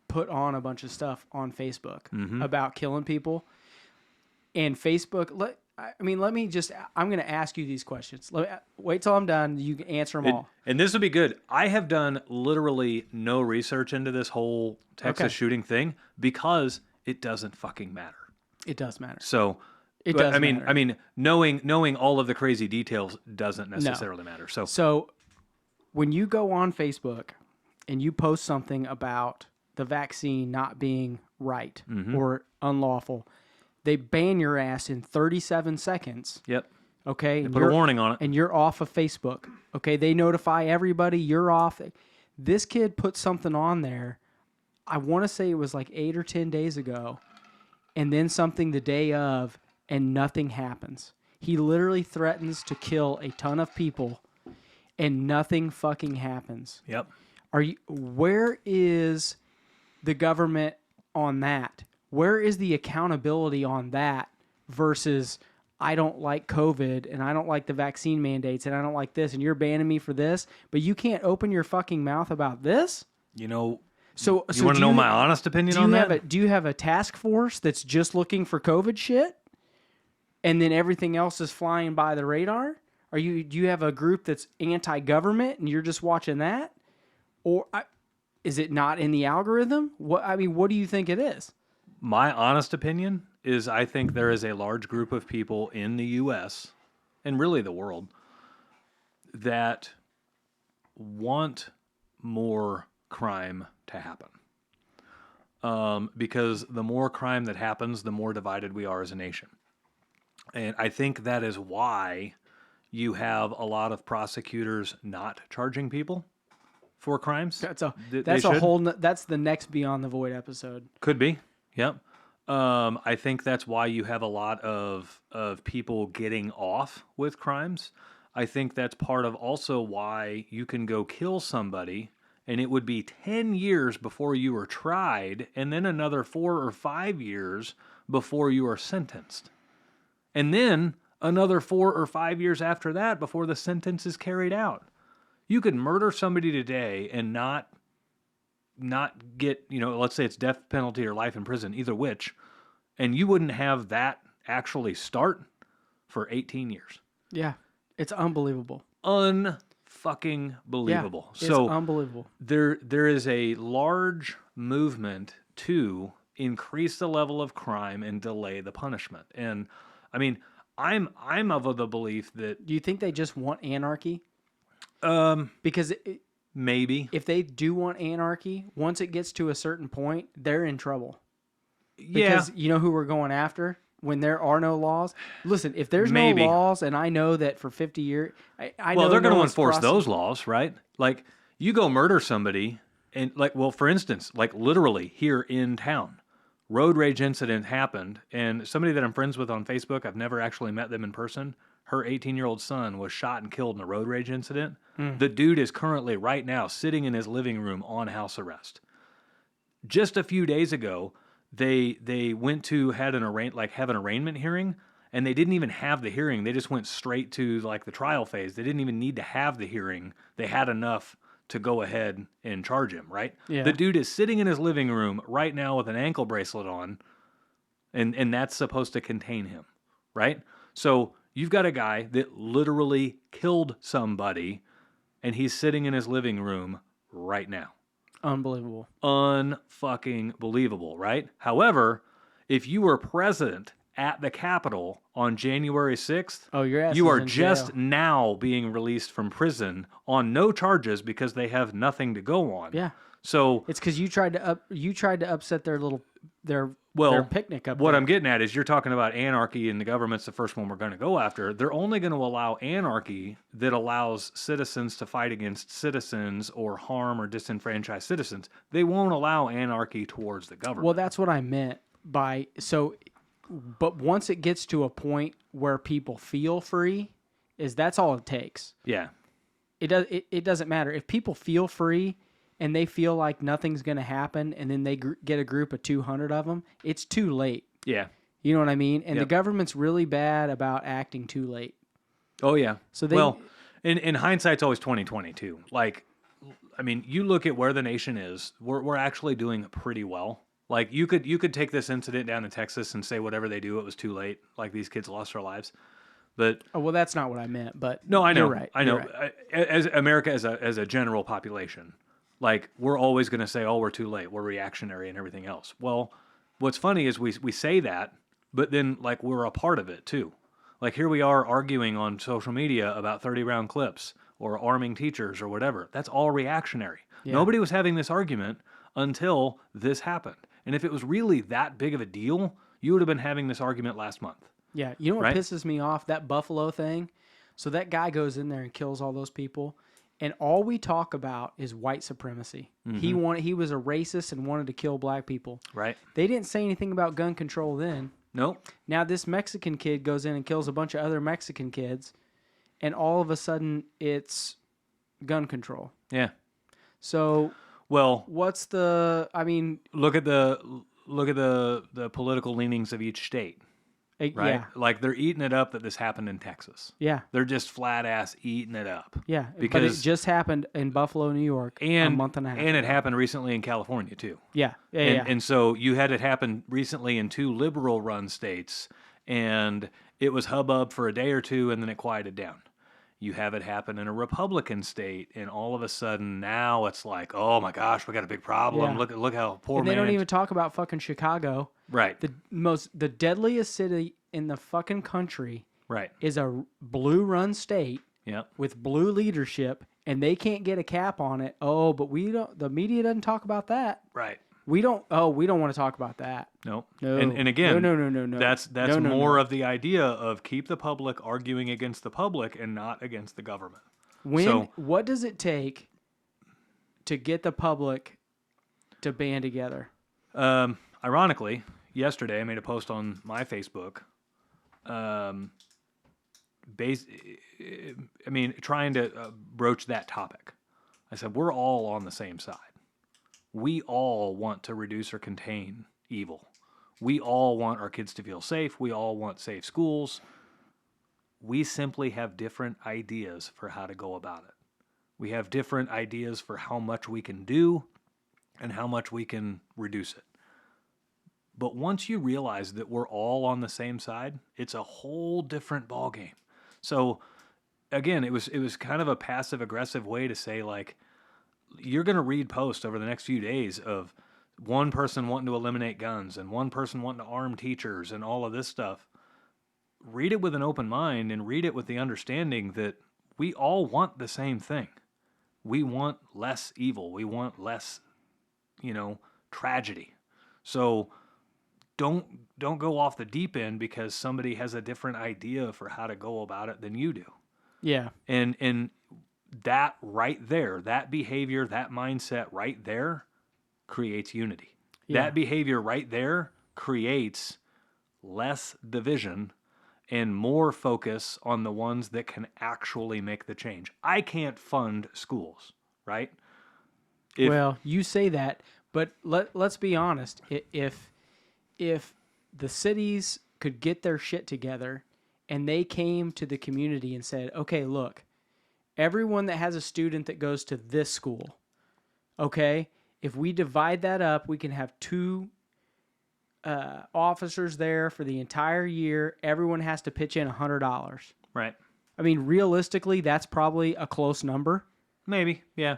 put on a bunch of stuff on Facebook about killing people. And Facebook, I'm going to ask you these questions. Wait till I'm done. You can answer them all. And this will be good. I have done literally no research into this whole Texas shooting thing because it doesn't fucking matter. It does matter. So It does matter. matter. Knowing all of the crazy details doesn't necessarily matter. So when you go on Facebook and you post something about the vaccine not being right or unlawful, they ban your ass in 37 seconds. Yep. Okay. They put a warning on it. And you're off of Facebook. Okay. They notify everybody you're off. This kid put something on there. I want to say it was like 8 or 10 days ago. And then something the day of, and nothing happens. He literally threatens to kill a ton of people, and nothing fucking happens. Yep. Where is the government on that? Where is the accountability on that versus I don't like COVID and I don't like the vaccine mandates and I don't like this and you're banning me for this, but you can't open your fucking mouth about this? So you want to know my honest opinion on that? Do you have a task force that's just looking for COVID shit, and then everything else is flying by the radar? Do you have a group that's anti-government and you're just watching that, or is it not in the algorithm? What do you think it is? My honest opinion is I think there is a large group of people in the U.S. and really the world that want more crime to happen. Because the more crime that happens, the more divided we are as a nation. And I think that is why You have a lot of prosecutors not charging people for crimes. That's that's the next Beyond the Void episode. Could be. Yep. I think that's why you have a lot of people getting off with crimes. I think that's part of also why you can go kill somebody and it would be 10 years before you were tried and then another 4 or 5 years before you are sentenced. And then another 4 or 5 years after that before the sentence is carried out. You could murder somebody today and not get, let's say it's death penalty or life in prison, either which, and you wouldn't have that actually start for 18 years. Yeah. It's unbelievable. Unfucking believable. Yeah, it's unbelievable. There is a large movement to increase the level of crime and delay the punishment. And I mean, I'm of the belief that... Do you think they just want anarchy? Because maybe. If they do want anarchy, once it gets to a certain point, they're in trouble. Yeah. Because you know who we're going after when there are no laws? Listen, if there's Maybe. no laws, and I know that for 50 years... I well, know they're going to enforce those laws, right? Like, you go murder somebody, and for instance, literally here in town, road rage incident happened, and somebody that I'm friends with on Facebook, I've never actually met them in person, her 18-year-old son was shot and killed in a road rage incident. The dude is currently, right now, sitting in his living room on house arrest. Just a few days ago, they went to have an arraignment hearing, and they didn't even have the hearing. They just went straight to the trial phase. They didn't even need to have the hearing. They had enough to go ahead and charge him, right? Yeah. The dude is sitting in his living room right now with an ankle bracelet on, and that's supposed to contain him, right? So you've got a guy that literally killed somebody, and he's sitting in his living room right now. Unbelievable. Unfucking believable, right? However, if you were present at the Capitol on January 6th, you are just now being released from prison on no charges because they have nothing to go on. Yeah. So it's because you tried to upset their picnic up what there. I'm getting at is you're talking about anarchy, and the government's the first one we're going to go after. They're only going to allow anarchy that allows citizens to fight against citizens or harm or disenfranchise citizens. They won't allow anarchy towards the government. Well, that's what I meant by but once it gets to a point where people feel free, that's all it takes. Yeah. It doesn't matter if people feel free and they feel like nothing's going to happen, and then they get a group of 200 of them, it's too late. Yeah. You know what I mean? And the government's really bad about acting too late. Oh, yeah. So in hindsight's always 20/20 too. You look at where the nation is, we're actually doing pretty well. You could take this incident down to Texas and say whatever they do, it was too late. These kids lost their lives. But that's not what I meant. But no, I know. You're right. I know. Right. As America as a general population, we're always going to say, "Oh, we're too late. We're reactionary and everything else." Well, what's funny is we say that, but then we're a part of it too. Here we are arguing on social media about 30-round clips or arming teachers or whatever. That's all reactionary. Yeah. Nobody was having this argument until this happened. And if it was really that big of a deal, you would have been having this argument last month. Yeah. You know what pisses me off? That Buffalo thing. So that guy goes in there and kills all those people, and all we talk about is white supremacy. Mm-hmm. He was a racist and wanted to kill black people. Right. They didn't say anything about gun control then. Nope. Now this Mexican kid goes in and kills a bunch of other Mexican kids, and all of a sudden it's gun control. Yeah. So, what's the? I mean, look at the political leanings of each state. Right? Yeah. They're eating it up that this happened in Texas. Yeah. They're just flat ass eating it up. Yeah. Because it just happened in Buffalo, New York a month and a half ago. And it happened recently in California too. Yeah. And so you had it happen recently in 2 liberal run states, and it was hubbub for a day or two and then it quieted down. You have it happen in a Republican state, and all of a sudden now it's oh my gosh, we got a big problem. Yeah. Look how poor and they don't even talk about fucking Chicago. Right. The deadliest city in the fucking country. Right. Is a blue run state. Yep. With blue leadership, and they can't get a cap on it. Oh, but we don't. The media doesn't talk about that. Right. We don't want to talk about that. No. No. And again, No. that's No. more of the idea of keep the public arguing against the public and not against the government. What does it take to get the public to band together? Ironically, yesterday I made a post on my Facebook. Trying to broach that topic. I said, we're all on the same side. We all want to reduce or contain evil. We all want our kids to feel safe. We all want safe schools. We simply have different ideas for how to go about it. We have different ideas for how much we can do and how much we can reduce it. But once you realize that we're all on the same side, it's a whole different ballgame. So again, it was kind of a passive aggressive way to say, like, you're going to read posts over the next few days of one person wanting to eliminate guns and one person wanting to arm teachers and all of this stuff. Read it with an open mind and read it with the understanding that we all want the same thing. We want less evil. We want less, tragedy. So don't go off the deep end because somebody has a different idea for how to go about it than you do. Yeah. And that right there, that behavior, that mindset right there creates unity. Yeah. That behavior right there creates less division and more focus on the ones that can actually make the change. I can't fund schools, right? Well, you say that, but let's be honest. If the cities could get their shit together and they came to the community and said, okay, look, everyone that has a student that goes to this school, okay, if we divide that up, we can have 2 officers there for the entire year. Everyone has to pitch in $100. Right. I mean, realistically, that's probably a close number. Maybe, yeah.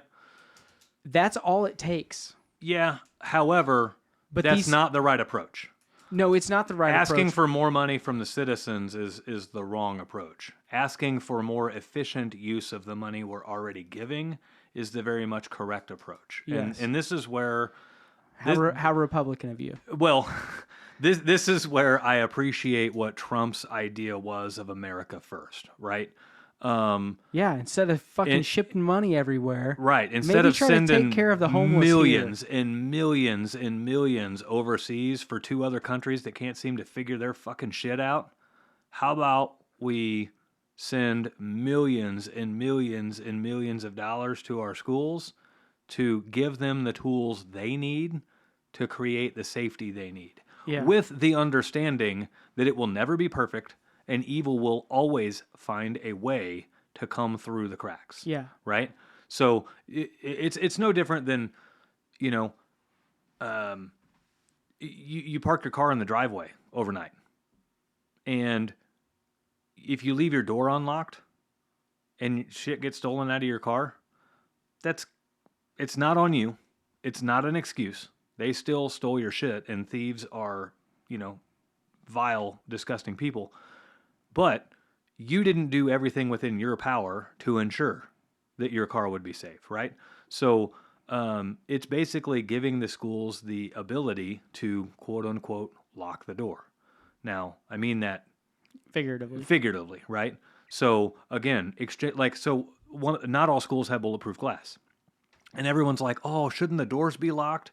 That's all it takes. Yeah, however, But that's not the right approach. No, it's not the right approach. Asking for more money from the citizens is the wrong approach. Asking for more efficient use of the money we're already giving is the very much correct approach. Yes. And this is where... How Republican of you? Well, this is where I appreciate what Trump's idea was of America first, right? Yeah, instead of fucking shipping money everywhere. Right. Instead maybe of try sending to take care of the homeless millions here. and millions and millions overseas for 2 other countries that can't seem to figure their fucking shit out, how about we send millions and millions and millions of dollars to our schools to give them the tools they need to create the safety they need, with the understanding that it will never be perfect and evil will always find a way to come through the cracks. Yeah. Right? So it's no different than, you park your car in the driveway overnight. And if you leave your door unlocked and shit gets stolen out of your car, it's not on you. It's not an excuse. They still stole your shit, and thieves are, vile, disgusting people. But you didn't do everything within your power to ensure that your car would be safe, right? So it's basically giving the schools the ability to, quote unquote, lock the door. Now, I mean that figuratively, right? So again, not all schools have bulletproof glass. And everyone's like, oh, shouldn't the doors be locked?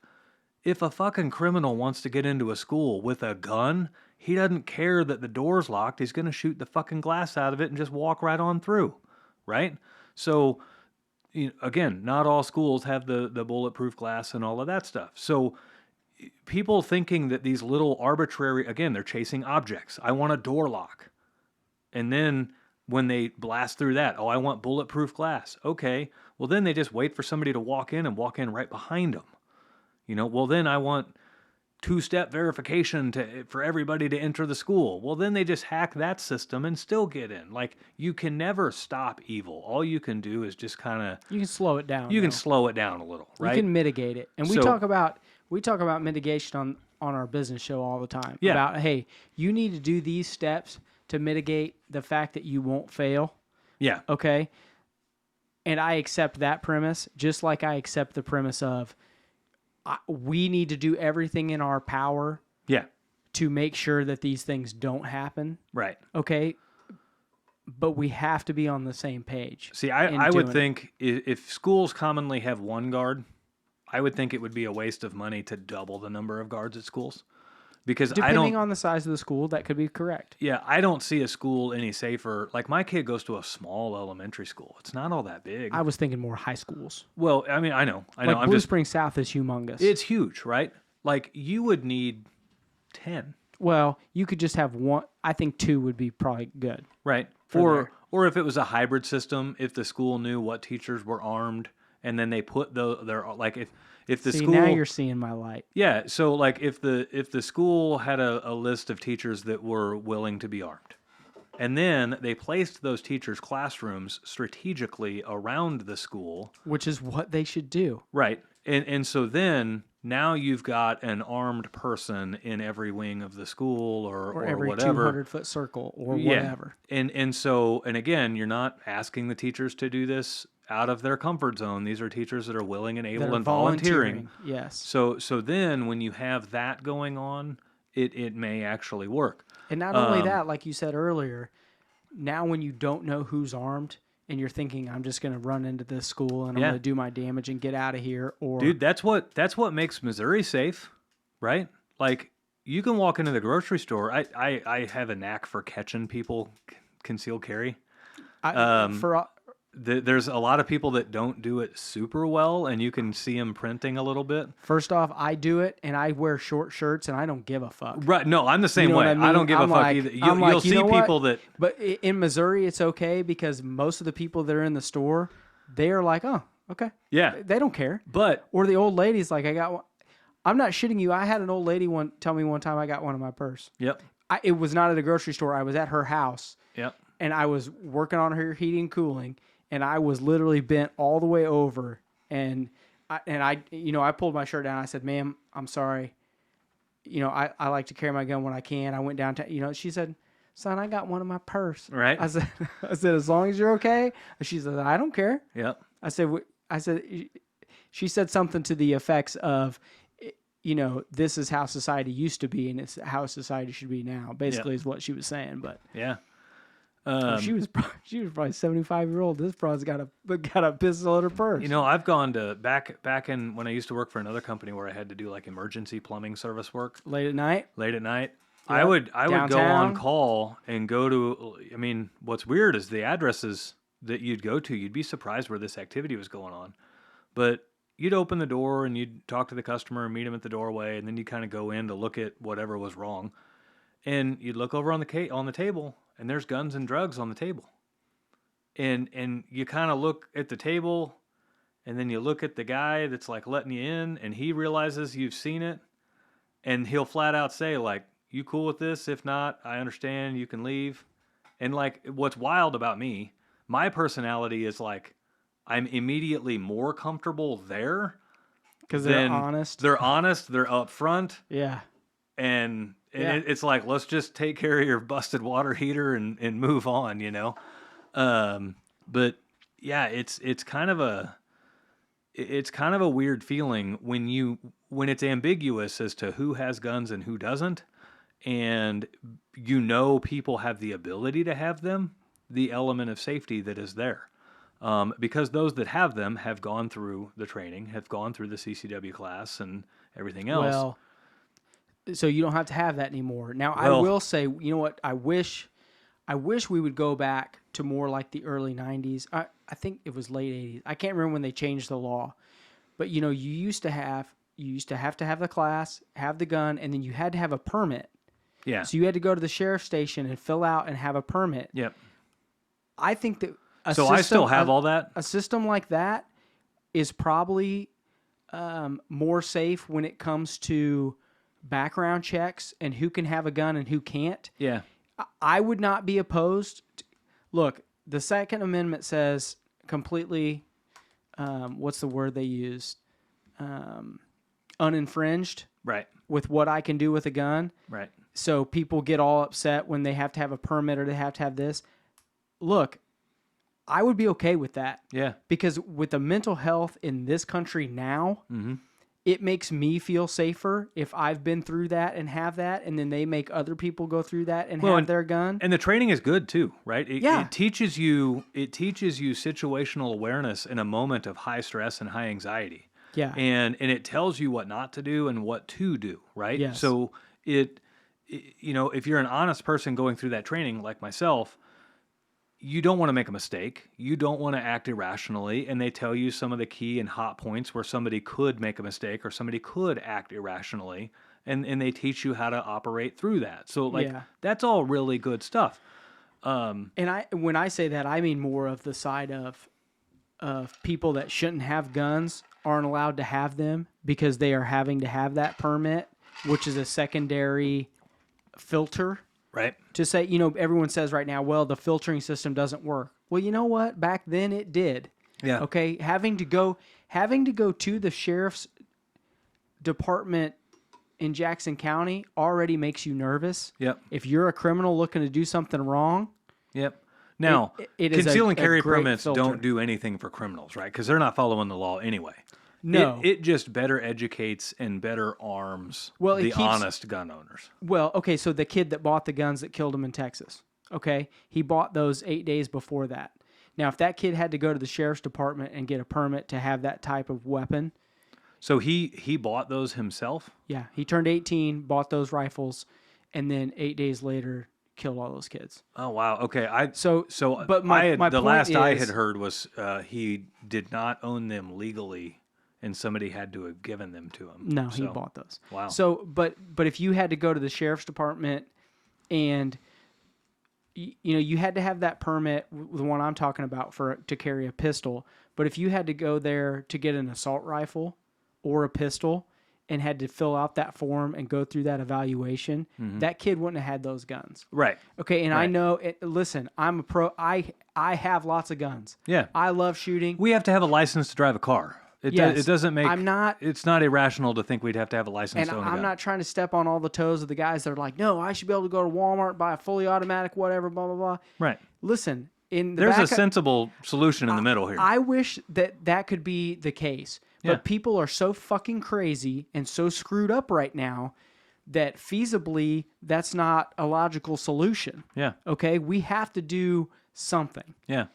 If a fucking criminal wants to get into a school with a gun, he doesn't care that the door's locked. He's going to shoot the fucking glass out of it and just walk right on through, right? So, again, not all schools have the bulletproof glass and all of that stuff. So people thinking that these little arbitrary, again, they're chasing objects. I want a door lock. And then when they blast through that, oh, I want bulletproof glass. Okay, well, then they just wait for somebody to walk in and walk in right behind them. Well, then I want 2-step verification for everybody to enter the school. Well, then they just hack that system and still get in. Like, you can never stop evil. All you can do is just kind of... You can slow it down. You can slow it down a little, right? You can mitigate it. And we talk about mitigation on our business show all the time. Yeah. About, hey, you need to do these steps to mitigate the fact that you won't fail. Yeah. Okay? And I accept that premise, just like I accept the premise of we need to do everything in our power Yeah. to make sure that these things don't happen. Right. Okay. But we have to be on the same page. See, in I would doing it. think if schools commonly have one guard, I would think it would be a waste of money to double the number of guards at schools. Because Depending on the size of the school, that could be correct. Yeah, I don't see a school any safer. Like my kid goes to a small elementary school. It's not all that big. I was thinking more high schools. Well, I mean, I know. Like I'm Blue just. Spring South is humongous. It's huge, right? Like you would need 10, Well, you could just have one. I think 2 would be probably good. right? Or if it was a hybrid system, if the school knew what teachers were armed, and then they put their like if the See, school. now you're seeing my light. Yeah, so like if the school had a list of teachers that were willing to be armed, and then they placed those teachers' classrooms strategically around the school, Which is what they should do. right? And so then now you've got an armed person in every wing of the school or Every whatever. 200-foot circle or whatever. And again, you're not asking the teachers to do this out of their comfort zone. These are teachers that are willing and able That are and volunteering. Yes. So then when you have that going on, it may actually work. And not only that, like you said earlier, now when you don't know who's armed and you're thinking, I'm just going to run into this school and I'm Yeah. going to do my damage and get out of here. Or Dude, that's what makes Missouri safe, right? Like you can walk into the grocery store. I have a knack for catching people concealed carry. There's a lot of people that don't do it super well, and you can see them printing a little bit. First off, I do it, and I wear short shirts, and I don't give a fuck. Right? No, I'm the same know way. what I mean? don't give I'm a fuck like- either. I'm like, You'll you see know what? people that. But in Missouri, it's okay because most of the people that are in the store, they are like, oh, okay. Yeah, They don't care. but Or the old ladies, like, I got one. I'm not shitting you. I had an old lady tell me one time I got one in my purse. yep, It was not at a grocery store. I was at her house, yep. and I was working on her heating and cooling, and I was literally bent all the way over, and I pulled my shirt down. I said, "Ma'am, I'm sorry. I like to carry my gun when I can." I went downtown. She said, "Son, I got one in my purse." Right. I said, "As long as you're okay." She said, "I don't care." Yep. I said, she said something to the effects of, this is how society used to be, and it's how society should be now. Basically, is what she was saying. But Yeah. she was probably 75-year-old. This broad's got a pistol in her purse. I've gone to back in when I used to work for another company where I had to do like emergency plumbing service work Late at night. late at night. Yep. I would go on Downtown. call and go to. I mean, what's weird is the addresses that you'd go to. You'd be surprised where this activity was going on, but you'd open the door and you'd talk to the customer and meet him at the doorway, and then you kind of go in to look at whatever was wrong, and you'd look over on the table, and there's guns and drugs on the table, and you kind of look at the table, and then you look at the guy that's like letting you in, and he realizes you've seen it, and he'll flat out say like, "You cool with this? If not, I understand. You can leave." And like, what's wild about me, my personality is like, I'm immediately more comfortable there Because they're than- honest. They're honest. They're upfront, Yeah. and Yeah. it's like, let's just take care of your busted water heater and move on, But yeah, it's kind of a weird feeling when it's ambiguous as to who has guns and who doesn't, and people have the ability to have them. The element of safety that is there. Because those that have them have gone through the training, have gone through the CCW class and everything else. Well, so you don't have to have that anymore. Now, I Well- will say, you know what? I wish we would go back to more like the early 90s. I think it was late 80s. I can't remember when they changed the law. But, you used to have to have the class, have the gun, and then you had to have a permit. Yeah. So you had to go to the sheriff's station and fill out and have a permit. Yep. I think that I still have all that. A system like that is probably more safe when it comes to background checks and who can have a gun and who can't. Yeah. I would not be opposed. Look, the Second Amendment says completely, what's the word they used? Uninfringed Right. with what I can do with a gun. Right. So people get all upset when they have to have a permit or they have to have this. Look, I would be okay with that. Yeah. Because with the mental health in this country now, it makes me feel safer if I've been through that and have that, and then they make other people go through that and have their gun. And the training is good too, right? Yeah. It teaches you situational awareness in a moment of high stress and high anxiety. Yeah. And it tells you what not to do and what to do, right? Yes. So if you're an honest person going through that training like myself, you don't want to make a mistake. You don't want to act irrationally. And they tell you some of the key and hot points where somebody could make a mistake or somebody could act irrationally. And they teach you how to operate through that. So that's all really good stuff. And when I say that, I mean more of the side of people that shouldn't have guns aren't allowed to have them because they are having to have that permit, which is a secondary filter. Right. To say, everyone says right now, well, the filtering system doesn't work. Well, you know what? Back then it did. Yeah. Okay. Having to go to the sheriff's department in Jackson County already makes you nervous. Yep. If you're a criminal looking to do something wrong. Yep. Now, it is conceal and carry great permits filter. don't do anything for criminals, right? Because they're not following the law anyway. No. It just better educates and better arms honest gun owners. Well, okay, so the kid that bought the guns that killed him in Texas, okay, he bought those 8 days before that. Now, if that kid had to go to the sheriff's department and get a permit to have that type of weapon. So he bought those himself? Yeah, he turned 18, bought those rifles, and then 8 days later killed all those kids. Oh, wow. Okay. But my the point last I is- had heard was he did not own them legally. And somebody had to have given them to him. No, he bought those. Wow. So, but if you had to go to the sheriff's department and you had to have that permit, the one I'm talking about to carry a pistol. But if you had to go there to get an assault rifle or a pistol and had to fill out that form and go through that evaluation, that kid wouldn't have had those guns. Right. Okay, and Right. I know. Listen, I'm a pro. I have lots of guns. Yeah. I love shooting. We have to have a license to drive a car. It doesn't make. It's not irrational to think we'd have to have a license to own a gun. I'm not trying to step on all the toes of the guys that are like, no, I should be able to go to Walmart, buy a fully automatic, whatever, blah blah blah. Right. Listen, there's a sensible solution in the middle here. I wish that could be the case, but Yeah. people are so fucking crazy and so screwed up right now that feasibly that's not a logical solution. Yeah. Okay, we have to do something. Yeah.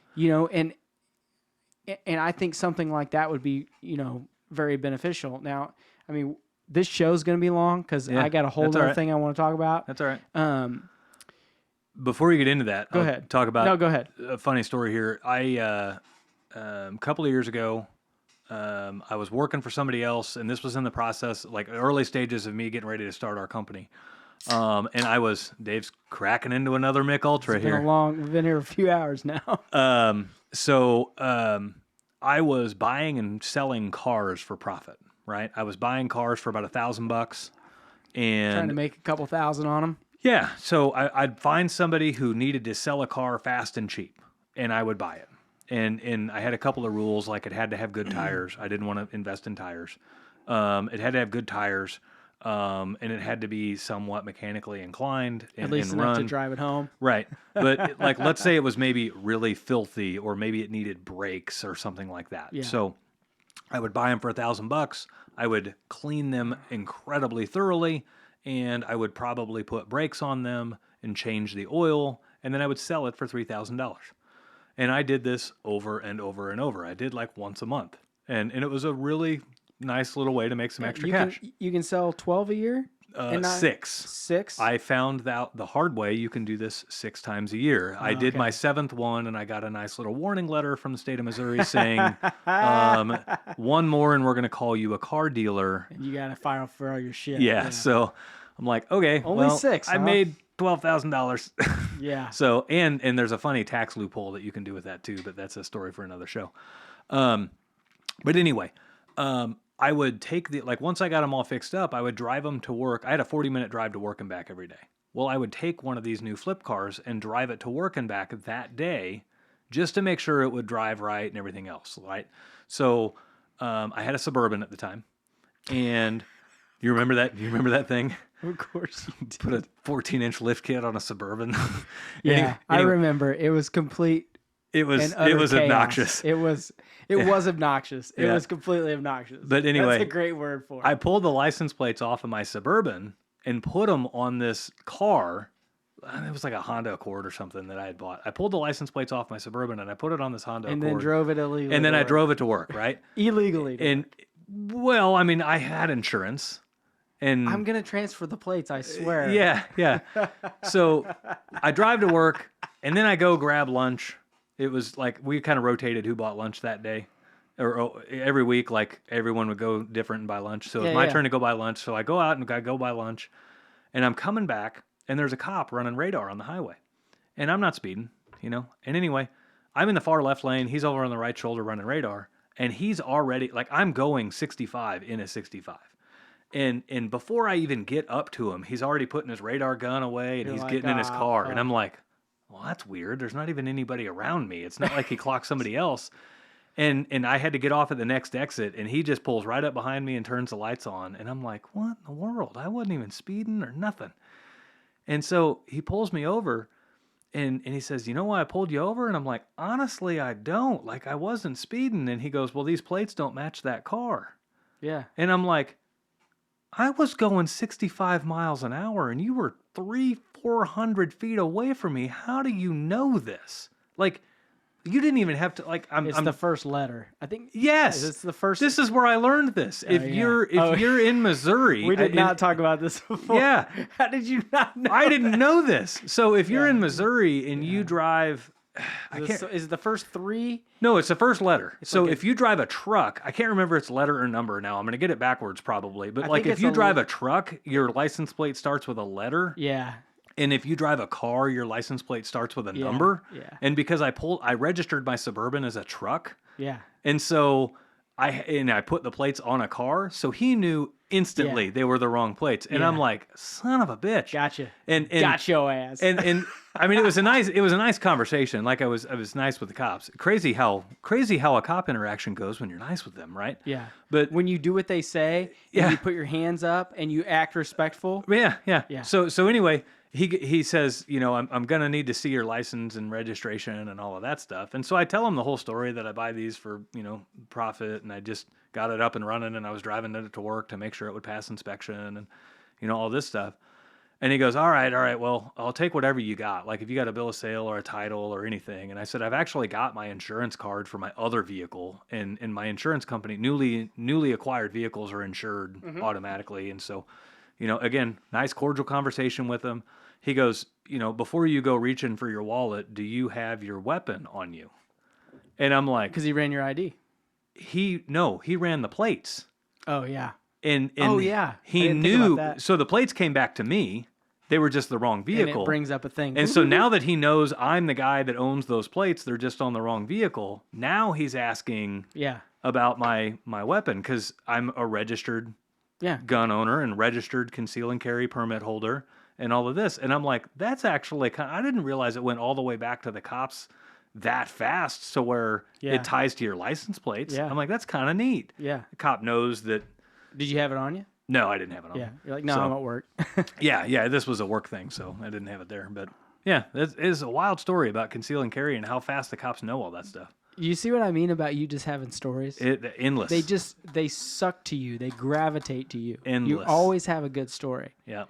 And I think something like that would be, very beneficial. Now, I mean, this show's going to be long because I got a whole other thing I want to talk about. That's all right. Before you get into that, Go ahead. Talk about. No, go ahead. A funny story here. A couple of years ago, I was working for somebody else, and this was in the process, like early stages of me getting ready to start our company. And Dave's cracking into another Mick Ultra here. We've been here a few hours now. So I was buying and selling cars for profit, right? I was buying cars for about $1,000 and Trying to make a couple thousand on them. yeah. So I'd find somebody who needed to sell a car fast and cheap, and I would buy it. And I had a couple of rules, like it had to have good tires. I didn't want to invest in tires. It had to have good tires. And it had to be somewhat mechanically inclined and, At least and enough run. to drive it home. Right. But like, let's say it was maybe really filthy, or maybe it needed brakes or something like that. Yeah. So I would buy them for $1,000. I would clean them incredibly thoroughly, and I would probably put brakes on them and change the oil, and then I would sell it for $3,000. And I did this over and over and over. I did like once a month, and it was a really nice little way to make some extra cash. You can sell 12 a year? Six. 6? I found out the hard way you can do this 6 times a year. I did my 7th one, and I got a nice little warning letter from the state of Missouri saying, one more and we're going to call you a car dealer. And you got to file for all your shit. Yeah, so I'm like, okay, Only 6, I huh? made $12,000. Yeah. So, and there's a funny tax loophole that you can do with that too, but that's a story for another show. But anyway, I would take once I got them all fixed up, I would drive them to work. I had a 40-minute drive to work and back every day. Well, I would take one of these new flip cars and drive it to work and back that day just to make sure it would drive right and everything else, right? So I had a Suburban at the time. And you remember that? Do you remember that thing? Of course you do. Put a 14-inch lift kit on a Suburban. Yeah, I Anyway. remember. It was complete It was and utter chaos. obnoxious. It was obnoxious. It Yeah. was completely obnoxious. But anyway, that's a great word for it. I pulled the license plates off of my Suburban and put them on this car. It was like a Honda Accord or something that I had bought. I pulled the license plates off my Suburban and I put it on this Honda and Accord. then drove it illegally. And then I drove it to work, right? Illegally. And well, I mean, I had insurance. And I'm going to transfer the plates, I swear. Yeah. So I drive to work and then I go grab lunch. It was like we kind of rotated who bought lunch that day. Or every week, like everyone would go different and buy lunch. So it's my turn to go buy lunch. So I go out and I go buy lunch. And I'm coming back and there's a cop running radar on the highway. And I'm not speeding, you know. And anyway, I'm in the far left lane. He's over on the right shoulder running radar. And he's already, like, I'm going 65 in a 65. And before I even get up to him, he's already putting his radar gun away and You're he's like, getting in his car. And I'm like, well, that's weird. There's not even anybody around me. It's not like he clocked somebody else. And I had to get off at the next exit, and he just pulls right up behind me and turns the lights on. And I'm like, what in the world? I wasn't even speeding or nothing. And so he pulls me over, and he says, you know why I pulled you over? And I'm like, honestly, I don't. Like, I wasn't speeding. And he goes, well, these plates don't match that car. Yeah. And I'm like, I was going 65 miles an hour, and you were 400 feet away from me. How do you know this? Like, you didn't even have to, like, I'm the first letter. I think. Yes. It's the first. This is where I learned this. If you're in Missouri. We did not talk about this before. Yeah. How did you not know? I didn't know this. So if you're in Missouri and you drive. Is it the first three? No, it's the first letter. So like if you drive a truck, I can't remember its letter or number now. I'm going to get it backwards probably. But I like think if it's you a drive a truck, your license plate starts with a letter. Yeah. And if you drive a car, your license plate starts with a number. Yeah. And because I registered my Suburban as a truck. Yeah. And so I put the plates on a car, so he knew instantly they were the wrong plates. And I'm like, son of a bitch. Gotcha. And got your ass. And I mean, it was a nice conversation. Like I was nice with the cops. Crazy how a cop interaction goes when you're nice with them, right? Yeah. But when you do what they say, and you put your hands up and you act respectful. Yeah. Yeah. So anyway, he says, you know, I'm going to need to see your license and registration and all of that stuff. And so I tell him the whole story that I buy these for, you know, profit, and I just got it up and running, and I was driving it to work to make sure it would pass inspection and, you know, all this stuff. And he goes, all right, well, I'll take whatever you got. Like if you got a bill of sale or a title or anything. And I said, I've actually got my insurance card for my other vehicle, and my insurance company, newly acquired vehicles are insured automatically. And so, you know, again, nice cordial conversation with him. He goes, you know, before you go reaching for your wallet, do you have your weapon on you? And I'm like, because he ran your ID. He ran the plates. Oh yeah. And he knew. So the plates came back to me. They were just the wrong vehicle. And it brings up a thing. And so now that he knows I'm the guy that owns those plates, they're just on the wrong vehicle. Now he's asking about my weapon, because I'm a registered gun owner and registered conceal and carry permit holder and all of this. And I'm like, that's actually I didn't realize it went all the way back to the cops that fast, so where it ties to your license plates. Yeah. I'm like, that's kind of neat. Yeah. The cop knows that. Did you have it on you? No, I didn't have it on. Yeah. You're like, no, I'm at work. Yeah. This was a work thing, so I didn't have it there. But yeah, it is a wild story about conceal and carry and how fast the cops know all that stuff. You see what I mean about you just having stories? Endless. They suck to you. They gravitate to you. Endless. You always have a good story. Yeah.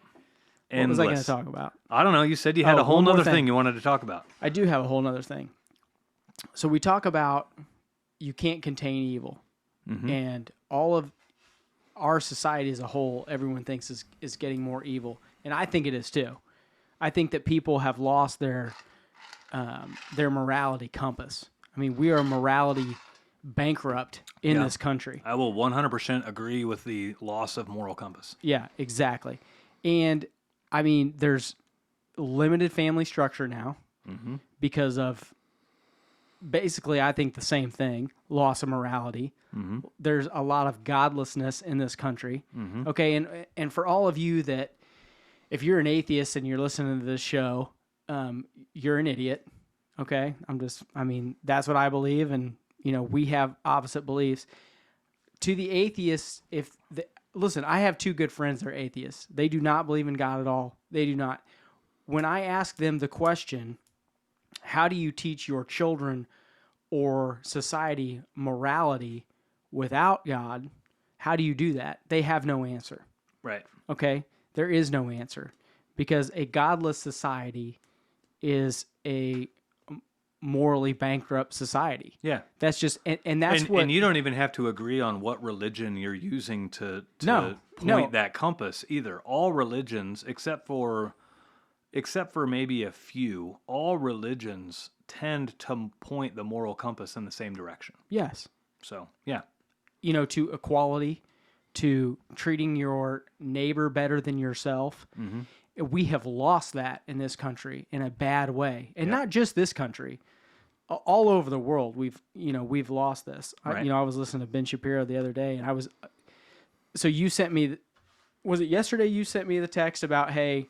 What was I going to talk about? I don't know. You said you had a whole nother thing you wanted to talk about. I do have a whole nother thing. So we talk about you can't contain evil. Mm-hmm. And all of our society as a whole, everyone thinks is getting more evil. And I think it is too. I think that people have lost their morality compass. I mean, we are morality bankrupt in this country. I will 100% agree with the loss of moral compass. Yeah, exactly. And I mean, there's limited family structure now because of basically, I think the same thing, loss of morality. Mm-hmm. There's a lot of godlessness in this country. Mm-hmm. Okay, and for all of you that, if you're an atheist and you're listening to this show, you're an idiot. Okay, that's what I believe, and you know we have opposite beliefs. To the atheists, listen, I have two good friends that are atheists. They do not believe in God at all. They do not. When I ask them the question, how do you teach your children or society morality without God? How do you do that? They have no answer. Right. Okay? There is no answer because a godless society is a morally bankrupt society. Yeah. That's just, and that's And what. and you don't even have to agree on what religion you're using to No, point no. that compass either. All religions, except for maybe a few, all religions tend to point the moral compass in the same direction. Yes. So yeah. To equality, to treating your neighbor better than yourself. Mm-hmm. We have lost that in this country in a bad way, and not just this country. All over the world, we've lost this. Right. I was listening to Ben Shapiro the other day, and I was. So you sent me, was it yesterday? You sent me the text about, hey,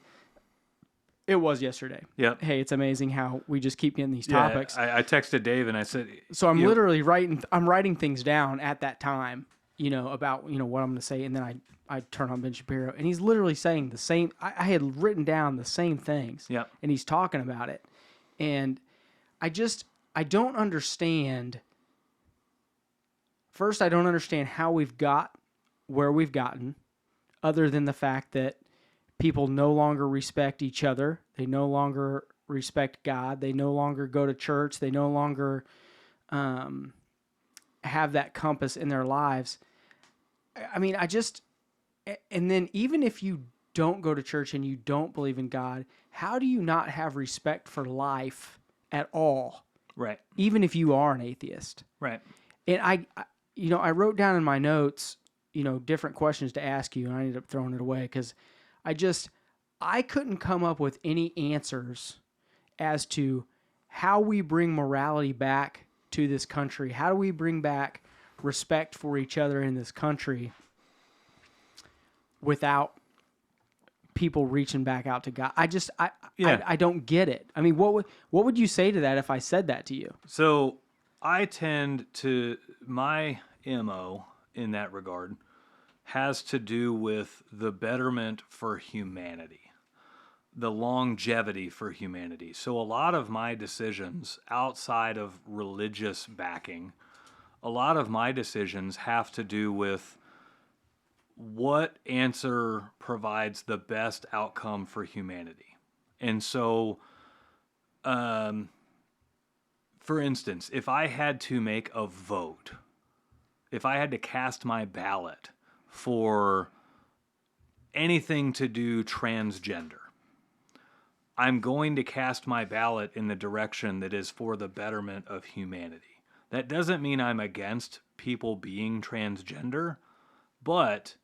it was yesterday. Yep. Hey, it's amazing how we just keep getting these topics. I texted Dave and I said, So I'm literally writing things down at that time, about, what I'm going to say. And then I turn on Ben Shapiro and he's literally saying the same. I had written down the same things. Yep. And he's talking about it. And I don't understand. First, I don't understand how we've got where we've gotten, other than the fact that people no longer respect each other. They no longer respect God. They no longer go to church. They no longer have that compass in their lives. I mean, and then even if you don't go to church and you don't believe in God, how do you not have respect for life at all? right. Even if you are an atheist. Right. And I wrote down in my notes, different questions to ask you, and I ended up throwing it away because I couldn't come up with any answers as to how we bring morality back to this country. How do we bring back respect for each other in this country without people reaching back out to God? I don't get it. I mean, what would you say to that if I said that to you? So I tend to, my MO in that regard has to do with the betterment for humanity, the longevity for humanity. So a lot of my decisions outside of religious backing, a lot of my decisions have to do with what answer provides the best outcome for humanity. And so, for instance, if I had to make a vote, if I had to cast my ballot for anything to do transgender, I'm going to cast my ballot in the direction that is for the betterment of humanity. That doesn't mean I'm against people being transgender, but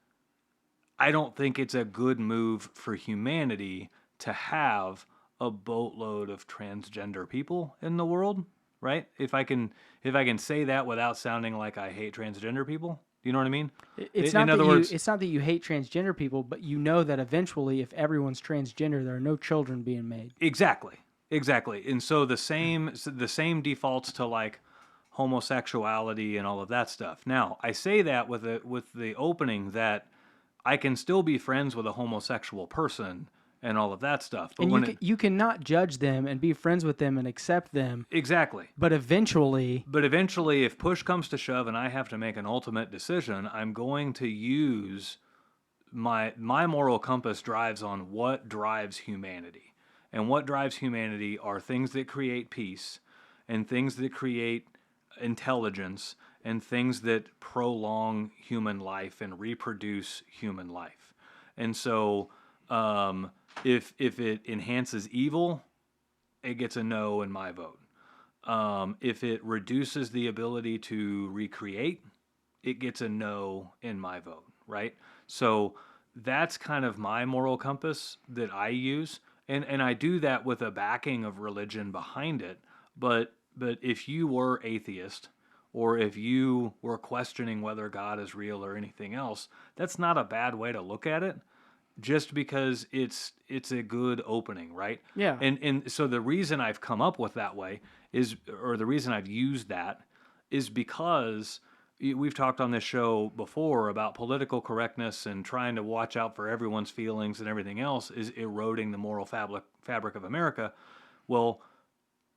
I don't think it's a good move for humanity to have a boatload of transgender people in the world, right? If I can say that without sounding like I hate transgender people, do you know what I mean? It's not that you hate transgender people, but you know that eventually, if everyone's transgender, there are no children being made. Exactly. And so the same defaults to like homosexuality and all of that stuff. Now, I say that with the opening that I can still be friends with a homosexual person and all of that stuff. But and you cannot judge them and be friends with them and accept them. Exactly. But eventually, if push comes to shove and I have to make an ultimate decision, I'm going to use my moral compass drives on what drives humanity. And what drives humanity are things that create peace and things that create intelligence and things that prolong human life and reproduce human life. And so if it enhances evil, it gets a no in my vote. If it reduces the ability to recreate, it gets a no in my vote, right? So that's kind of my moral compass that I use. And I do that with a backing of religion behind it. But if you were atheist, or if you were questioning whether God is real or anything else, that's not a bad way to look at it, just because it's a good opening, right? Yeah. And so the reason I've come up with that way or the reason I've used that is because we've talked on this show before about political correctness and trying to watch out for everyone's feelings and everything else is eroding the moral fabric of America. Well,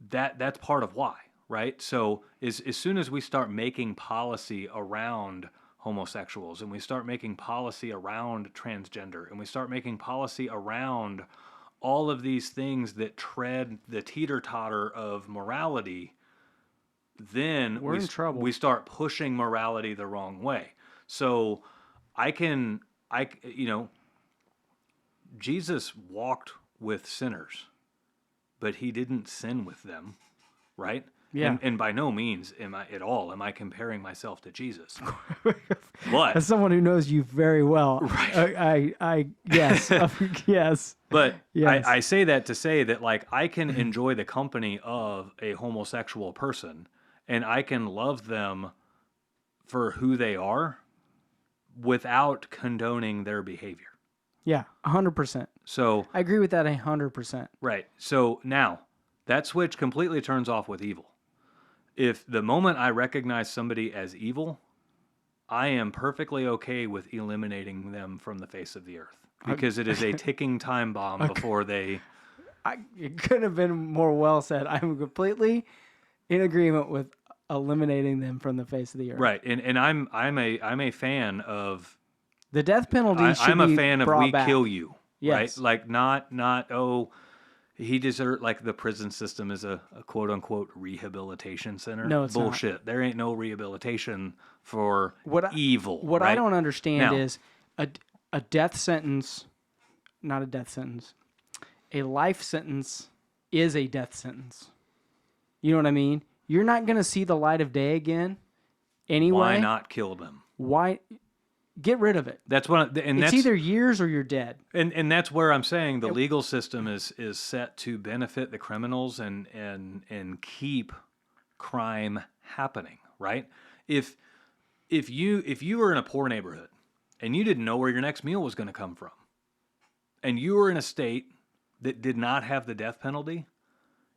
that's part of why, right? So as soon as we start making policy around homosexuals, and we start making policy around transgender, and we start making policy around all of these things that tread the teeter-totter of morality, then We're in trouble. we start pushing morality the wrong way. So you know, Jesus walked with sinners, but he didn't sin with them, right? Yeah. And by no means am I comparing myself to Jesus. But As someone who knows you very well, Right. I yes, yes. But Yes. I say that to say that, like, I can enjoy the company of a homosexual person, and I can love them for who they are without condoning their behavior. Yeah, 100%. So, I agree with that 100%. right. So now that switch completely turns off with evil. If the moment I recognize somebody as evil, I am perfectly okay with eliminating them from the face of the earth, because it is a ticking time bomb before they... It could have been more well said. I'm completely in agreement with eliminating them from the face of the earth. Right. And I'm a fan of... The death penalty should I'm a be fan of brought we back. kill you. Yes. Right? Like, not oh, he deserved, like, the prison system is a quote unquote rehabilitation center. No, it's not. Bullshit. There ain't no rehabilitation for What evil. What I right? don't understand Now- is a death sentence, not a death sentence. A life sentence is a death sentence. You know what I mean? You're not going to see the light of day again anyway. Why not kill them? Why? Get rid of it. That's what, and It's that's either years or you're dead. and that's where I'm saying the legal system is set to benefit the criminals and keep crime happening, right? If you were in a poor neighborhood and you didn't know where your next meal was going to come from, and you were in a state that did not have the death penalty,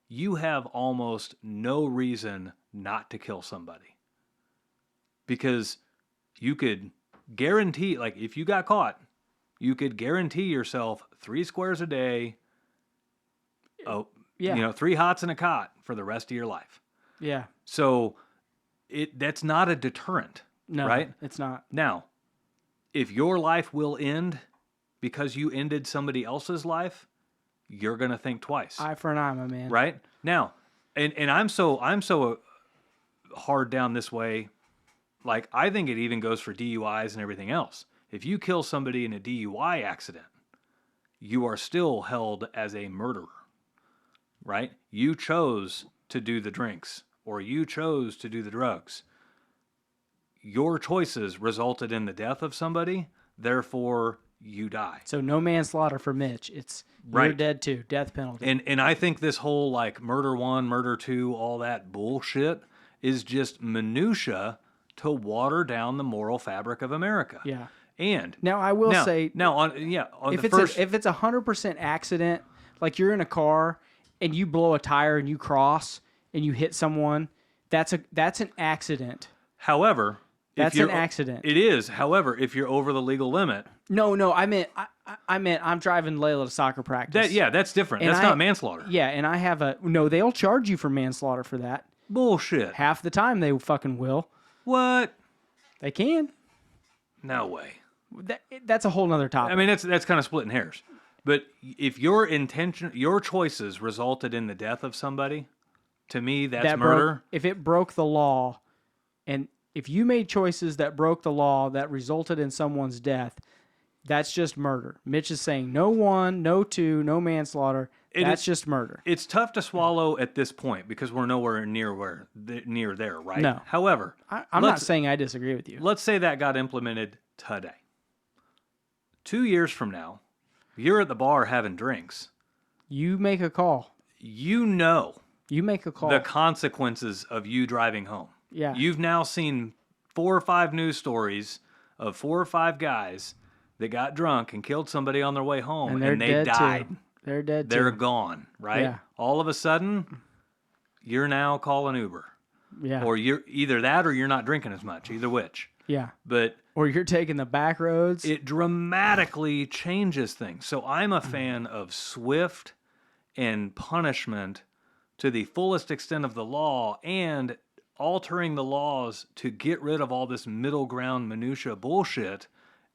you have almost no reason not to kill somebody, because you could guarantee, like, if you got caught, you could guarantee yourself 3 squares a day, Yeah. 3 hots and a cot for the rest of your life. Yeah. So that's not a deterrent, No, right? it's not. Now, if your life will end because you ended somebody else's life, you're going to think twice. Eye for an eye, my man. Right? Now, and I'm so hard down this way. Like, I think it even goes for DUIs and everything else. If you kill somebody in a DUI accident, you are still held as a murderer, right? You chose to do the drinks, or you chose to do the drugs. Your choices resulted in the death of somebody, therefore you die. So no manslaughter for Mitch. It's you're Right. dead too. Death penalty. And I think this whole, like, murder 1, murder 2, all that bullshit is just minutia to water down the moral fabric of America. Yeah. And Now I will say, on if the it's first, if it's 100% accident, like you're in a car and you blow a tire and you cross and you hit someone, that's an accident. however, That's if you're, an accident. It is. However, if you're over the legal limit, No, I meant I'm driving Layla to soccer practice. that's different. And That's not manslaughter. Yeah, and I have they'll charge you for manslaughter for that. Bullshit. Half the time they fucking will. What? They can. No way. That's a whole nother topic. I mean, that's kind of splitting hairs. But if your choices resulted in the death of somebody, to me, that's murder. If it broke the law, and if you made choices that broke the law that resulted in someone's death, that's just murder. Mitch is saying no 1, no 2, no manslaughter. That's just murder. It's tough to swallow at this point because we're nowhere near there, right? No. However, I'm not saying I disagree with you. let's say that got implemented today. 2 years from now, you're at the bar having drinks. You make a call. You know You make a call. the consequences of you driving home. Yeah. You've now seen 4 or 5 news stories of 4 or 5 guys that got drunk and killed somebody on their way home, and they're and they dead died. too. They're dead They're too. gone, right? Yeah. All of a sudden, you're now calling Uber. Yeah. Or you're either that or you're not drinking as much, either which. Yeah. But Or you're taking the back roads. it dramatically changes things. So I'm a fan of swift and punishment to the fullest extent of the law and altering the laws to get rid of all this middle ground minutia bullshit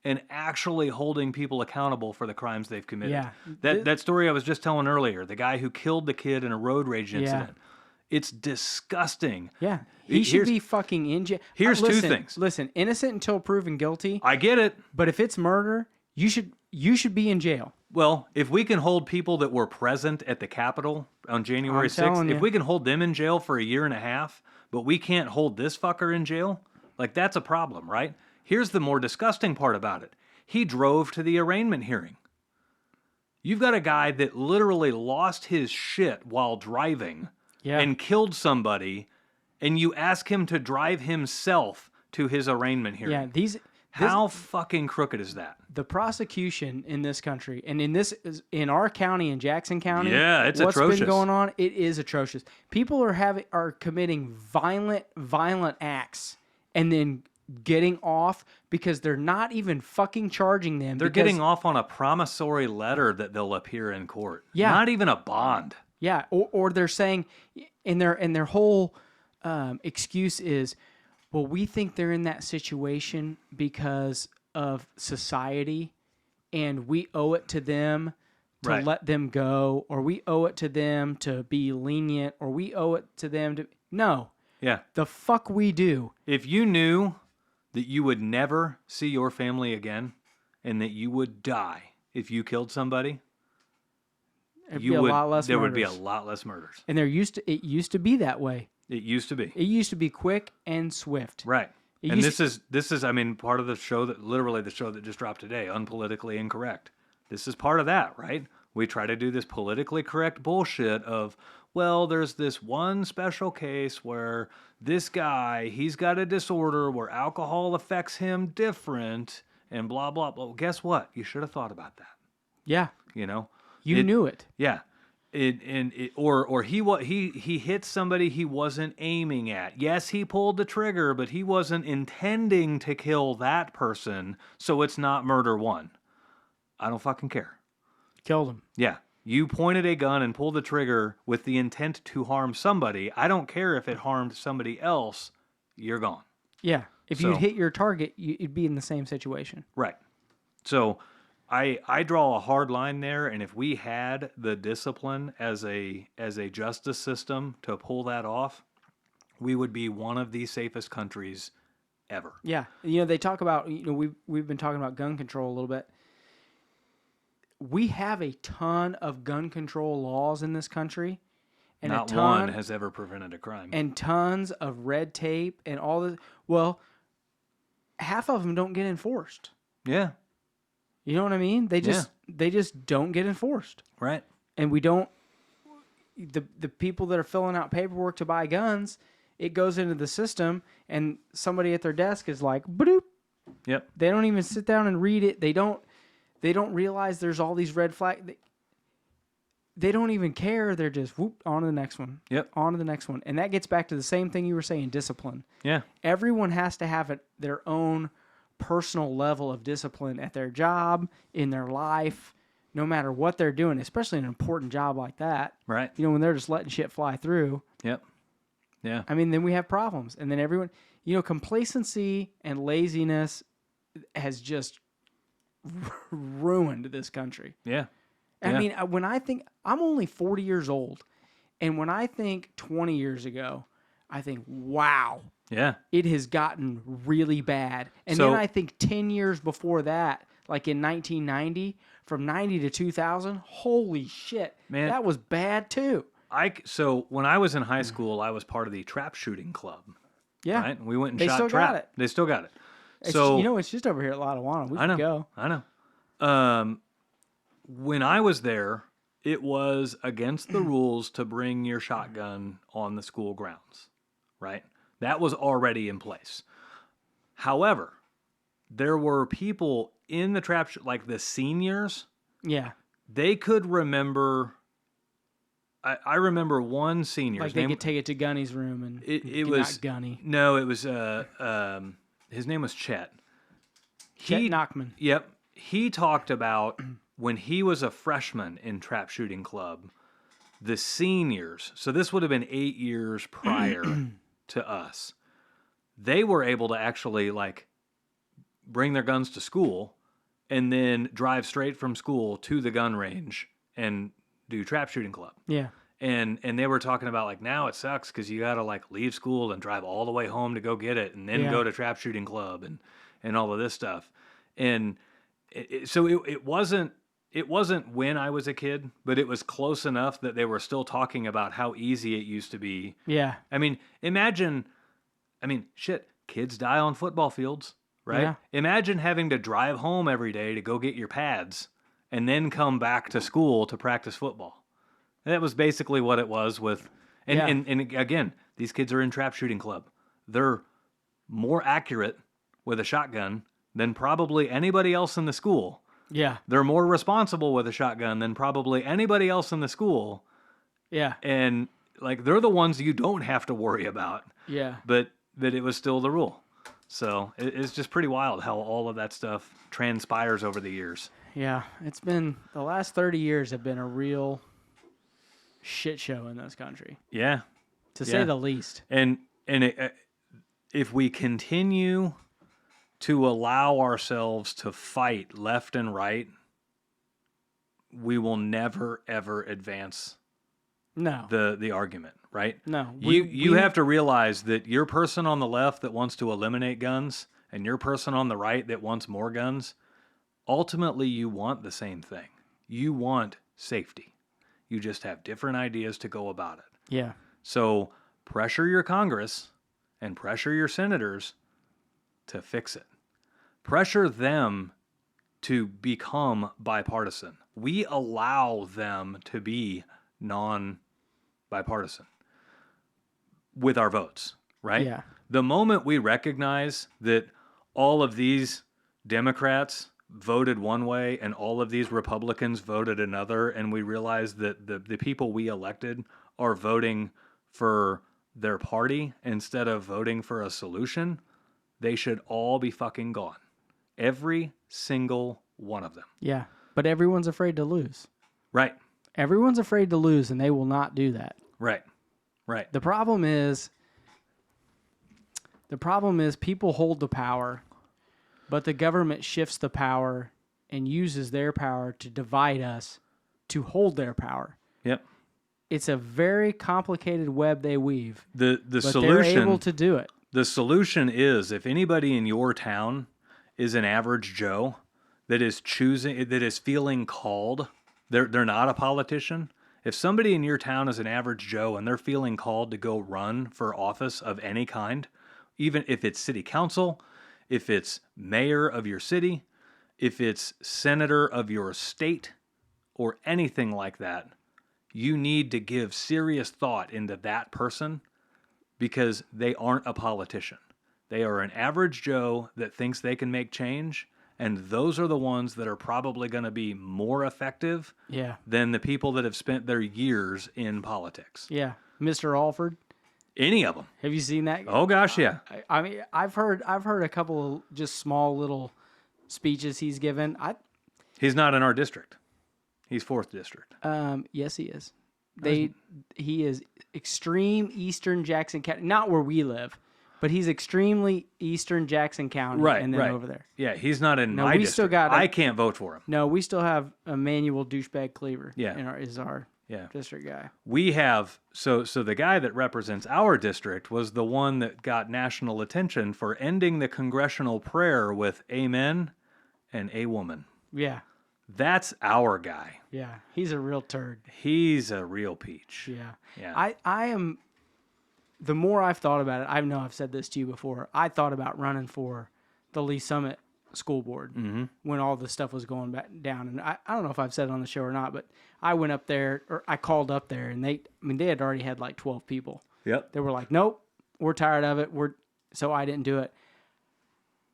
and actually holding people accountable for the crimes they've committed. Yeah. That story I was just telling earlier, the guy who killed the kid in a road rage Yeah. incident. It's disgusting. Yeah. He should be fucking in jail. Here's two things. Listen, innocent until proven guilty. I get it. But if it's murder, you should be in jail. Well, if we can hold people that were present at the Capitol on January 6th, if we can hold them in jail for a year and a half, but we can't hold this fucker in jail, like that's a problem, right? Here's the more disgusting part about it. He drove to the arraignment hearing. You've got a guy that literally lost his shit while driving and killed somebody, and you ask him to drive himself to his arraignment hearing. Yeah, how fucking crooked is that? The prosecution in this country, and in our county, in Jackson County, it's what's atrocious. been going on, it is atrocious. People are committing violent acts and then getting off because they're not even fucking charging them. They're getting off on a promissory letter that they'll appear in court. Yeah. Not even a bond. Yeah, or they're saying, and their whole excuse is, well, we think they're in that situation because of society, and we owe it to them to let them go, or we owe it to them to be lenient, or we owe it to them to... No. Yeah. The fuck we do. If you knew that you would never see your family again and that you would die if you killed somebody, It'd be a lot less there murders. would be a lot less murders. And it used to be that way. It used to be. It used to be quick and swift. Right. And this is I mean, part of the show that literally the show that just dropped today, Unpolitically Incorrect. This is part of that, right? We try to do this politically correct bullshit of, well, there's this one special case where this guy, he's got a disorder where alcohol affects him different and blah, blah, blah. Well, guess what? You should have thought about that. Yeah. You know? You knew it. Yeah. Or he hit somebody he wasn't aiming at. Yes, he pulled the trigger, but he wasn't intending to kill that person, so it's not murder one. I don't fucking care. Killed him. Yeah. You pointed a gun and pulled the trigger with the intent to harm somebody. I don't care if it harmed somebody else. You're gone. Yeah. If you'd hit your target, you'd be in the same situation. Right. So I draw a hard line there, and if we had the discipline as a justice system to pull that off, we would be one of the safest countries ever. Yeah. You know, they talk about, you know, we've been talking about gun control a little bit. We have a ton of gun control laws in this country. And not one has ever prevented a crime. And tons of red tape and all this. Well, half of them don't get enforced. Yeah. You know what I mean? They just don't get enforced. Right. And we don't, the people that are filling out paperwork to buy guns, it goes into the system and somebody at their desk is like, boop. Yep. They don't even sit down and read it. They don't realize there's all these red flags. They don't even care. They're just whoop on to the next one. Yep. On to the next one. And that gets back to the same thing you were saying, discipline. Yeah. Everyone has to have their own personal level of discipline at their job, in their life, no matter what they're doing, especially an important job like that. Right. You know, when they're just letting shit fly through. Yep. Yeah. I mean, then we have problems. And then everyone, you know, complacency and laziness has just ruined this country. Yeah. I mean, when I think, I'm only 40 years old, and when I think 20 years ago, I think, wow. Yeah. It has gotten really bad. And So- then I think 10 years before that, like in 1990, from 90 to 2000, holy shit. Man. That was bad too. So when I was in high school, I was part of the trap shooting club. Yeah. Right? We went and They shot still trap. got it. They still got it. It's, So you know, it's just over here at Lottawanna. We I know. can go. I know. When I was there, it was against the rules to bring your shotgun on the school grounds, right? That was already in place. However, there were people in the trap, like the seniors, Yeah. they could remember. I remember one senior. Like they could take it to Gunny's room and it was not Gunny. No, it was his name was Chet. Chet Nachman. Yep. He talked about when he was a freshman in trap shooting club, the seniors, so this would have been 8 years prior to us, they were able to actually like bring their guns to school and then drive straight from school to the gun range and do trap shooting club. Yeah. And they were talking about like now it sucks because you got to like leave school and drive all the way home to go get it and then go to trap shooting club and all of this stuff. And so it wasn't when I was a kid, but it was close enough that they were still talking about how easy it used to be. Yeah. I mean, shit, kids die on football fields, right? Yeah. Imagine having to drive home every day to go get your pads and then come back to school to practice football. That was basically what it was with, and again, these kids are in trap shooting club. They're more accurate with a shotgun than probably anybody else in the school. Yeah. They're more responsible with a shotgun than probably anybody else in the school. Yeah. And like they're the ones you don't have to worry about. Yeah. But it was still the rule. So it's just pretty wild how all of that stuff transpires over the years. Yeah. It's been, the last 30 years have been a real shit show in this country. Yeah. To say the least. And if we continue to allow ourselves to fight left and right, we will never, ever advance the argument, right? No. You have to realize that your person on the left that wants to eliminate guns and your person on the right that wants more guns, ultimately you want the same thing. You want safety. You just have different ideas to go about it. Yeah. So pressure your Congress and pressure your senators to fix it. Pressure them to become bipartisan. We allow them to be non-bipartisan with our votes, right? Yeah. The moment we recognize that all of these Democrats voted one way and all of these Republicans voted another, and we realize that the people we elected are voting for their party instead of voting for a solution, they should all be fucking gone. Every single one of them. Yeah. But everyone's afraid to lose. Right. Everyone's afraid to lose, and they will not do that. Right. Right. The problem is people hold the power, but the government shifts the power and uses their power to divide us to hold their power. Yep. It's a very complicated web they weave. The but solution, they're able to do it. The solution is if anybody in your town is an average Joe that is feeling called, they're not a politician. If somebody in your town is an average Joe and they're feeling called to go run for office of any kind, even if it's city council, if it's mayor of your city, if it's senator of your state, or anything like that, you need to give serious thought into that person because they aren't a politician. They are an average Joe that thinks they can make change, and those are the ones that are probably going to be more effective than the people that have spent their years in politics. Yeah. Mr. Alford. Any of them. Have you seen that? Oh gosh, yeah. I mean, I've heard a couple of just small little speeches he's given. He's not in our district. He's 4th district. Yes, he is. He is extreme Eastern Jackson County, not where we live, but he's extremely Eastern Jackson County, and then over there. Yeah, he's not in my district. I can't vote for him. No, we still have Emmanuel Douchebag Cleaver. Yeah, is our district guy. We have so the guy that represents our district was the one that got national attention for ending the congressional prayer with "Amen" and "A woman." Yeah. That's our guy. Yeah, he's a real turd. He's a real peach. Yeah. I am, the more I've thought about it, I know I've said this to you before, I thought about running for the Lee Summit School Board when all this stuff was going back down. And I don't know if I've said it on the show or not, but I went up there, or I called up there, and they had already had like 12 people. Yep. They were like, nope, we're tired of it. So I didn't do it.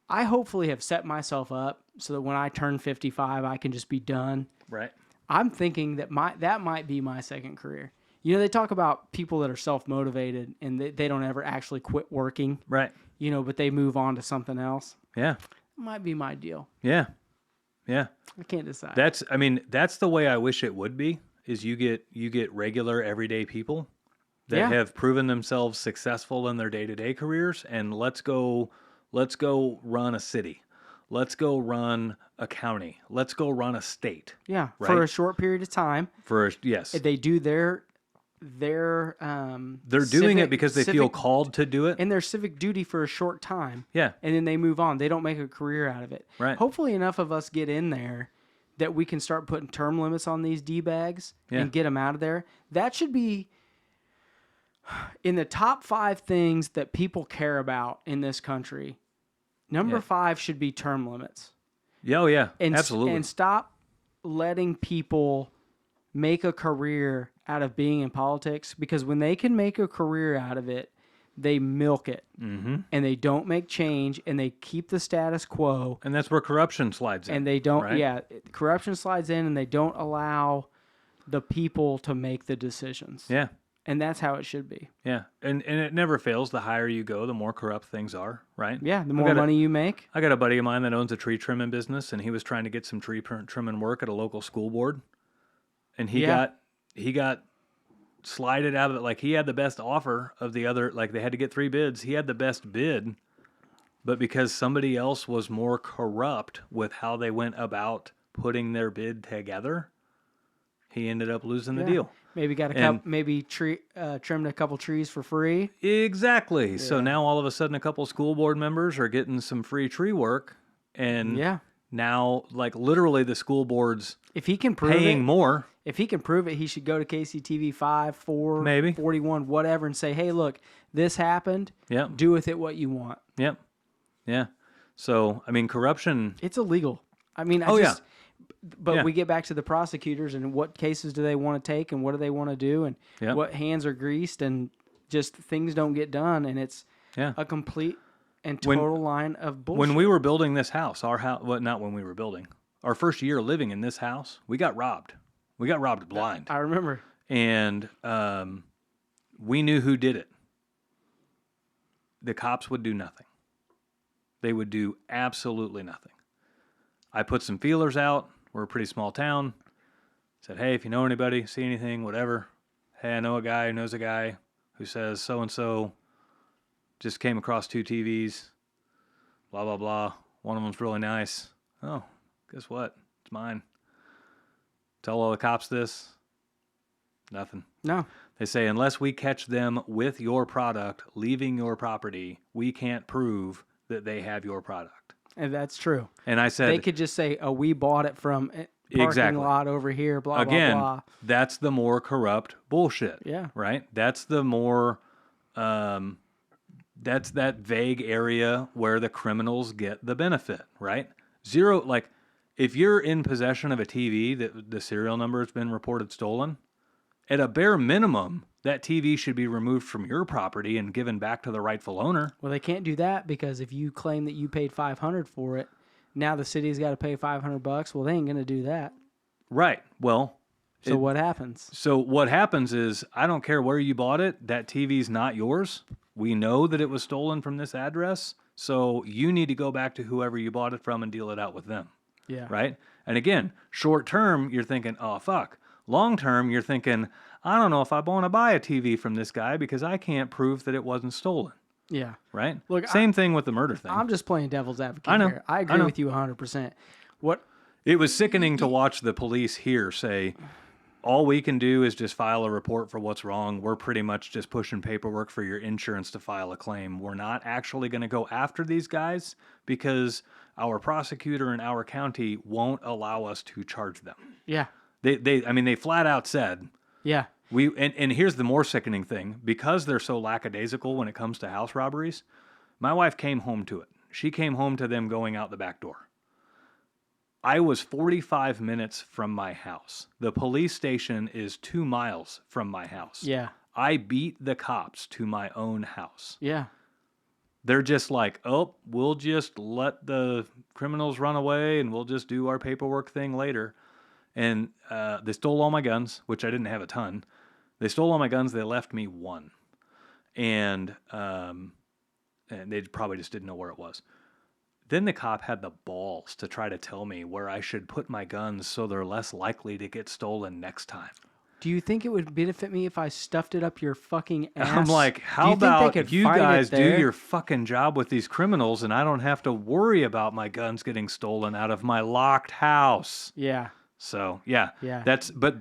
I hopefully have set myself up so that when I turn 55, I can just be done. Right. I'm thinking that that might be my second career. You know, they talk about people that are self-motivated and they don't ever actually quit working. Right. You know, but they move on to something else. Yeah. Might be my deal. Yeah. Yeah. I can't decide. That's the way I wish it would be. is you get regular everyday people that Yeah. have proven themselves successful in their day-to-day careers, and let's go run a city. Let's go run a county. Let's go run a state. Yeah, for Right? a short period of time. Yes. They do their They're doing it because they feel called to do it. and their civic duty for a short time. Yeah. And then they move on. They don't make a career out of it. Right. Hopefully enough of us get in there that we can start putting term limits on these D-bags and get them out of there. That should be in the top 5 things that people care about in this country. Number 5 should be term limits. Oh, yeah. And, Absolutely. And stop letting people make a career out of being in politics, because when they can make a career out of it, they milk it. Mm-hmm. And they don't make change, and they keep the status quo. And that's where corruption slides in. And they don't, right? corruption slides in, and they don't allow the people to make the decisions. Yeah. And that's how it should be. Yeah. And it never fails. The higher you go, the more corrupt things are, right? Yeah, the more money you make. I got a buddy of mine that owns a tree trimming business, and he was trying to get some tree trimming work at a local school board. And he got slided out of it. Like, he had the best offer of the other, like, they had to get 3 bids. He had the best bid, but because somebody else was more corrupt with how they went about putting their bid together, he ended up losing the deal. Maybe got trimmed a couple trees for free. Exactly. Yeah. So now all of a sudden a couple school board members are getting some free tree work, and now, like, literally the school board's if he can prove paying more. If he can prove it, he should go to KCTV 5, 4, maybe 41, whatever, and say, "Hey, look, this happened. Yep. Do with it what you want." Yep. Yeah. So, I mean, corruption. It's illegal. I mean, But we get back to the prosecutors and what cases do they want to take and what do they want to do and what hands are greased and just things don't get done, and it's a complete and total line of bullshit. When we were building this house, not when we were building, our first year living in this house, we got robbed. We got robbed blind. I remember. And we knew who did it. The cops would do nothing. They would do absolutely nothing. I put some feelers out. We're a pretty small town. Said, hey, if you know anybody, see anything, whatever. Hey, I know a guy who knows a guy who says so-and-so just came across 2 TVs, blah, blah, blah. One of them's really nice. Oh, guess what? It's mine. Tell all the cops this. Nothing. No. They say, unless we catch them with your product leaving your property, we can't prove that they have your product. And that's true. And I said, they could just say, "Oh, we bought it from parking lot over here." Blah Again, blah blah. That's the more corrupt bullshit. Yeah. Right. That's the more. That's that vague area where the criminals get the benefit. Right. Zero. Like, if you're in possession of a TV that the serial number has been reported stolen, at a bare minimum, that TV should be removed from your property and given back to the rightful owner. Well, they can't do that because if you claim that you paid $500 for it, now the city's got to pay $500. Well, they ain't going to do that. Right. Well, so what happens? So what happens is, I don't care where you bought it. That TV's not yours. We know that it was stolen from this address. So you need to go back to whoever you bought it from and deal it out with them. Yeah. Right. And again, short term, you're thinking, oh, fuck. Long term, you're thinking, I don't know if I want to buy a TV from this guy because I can't prove that it wasn't stolen. Yeah. Right? Look, Same thing with the murder thing. I'm just playing devil's advocate I know. here. I agree with you 100%. It was sickening to watch the police here say, all we can do is just file a report for what's wrong. We're pretty much just pushing paperwork for your insurance to file a claim. We're not actually going to go after these guys because our prosecutor in our county won't allow us to charge them. Yeah. They flat out said, yeah. And here's the more sickening thing. Because they're so lackadaisical when it comes to house robberies, my wife came home to it. She came home to them going out the back door. I was 45 minutes from my house. The police station is 2 miles from my house. Yeah. I beat the cops to my own house. Yeah. They're just like, oh, we'll just let the criminals run away and we'll just do our paperwork thing later. And they stole all my guns, which I didn't have a ton. They stole all my guns. They left me 1. And they probably just didn't know where it was. Then the cop had the balls to try to tell me where I should put my guns so they're less likely to get stolen next time. Do you think it would benefit me if I stuffed it up your fucking ass? I'm like, Do how you think they about could you find it guys do there? your fucking job with these criminals and I don't have to worry about my guns getting stolen out of my locked house? Yeah. So, yeah. Yeah. That's the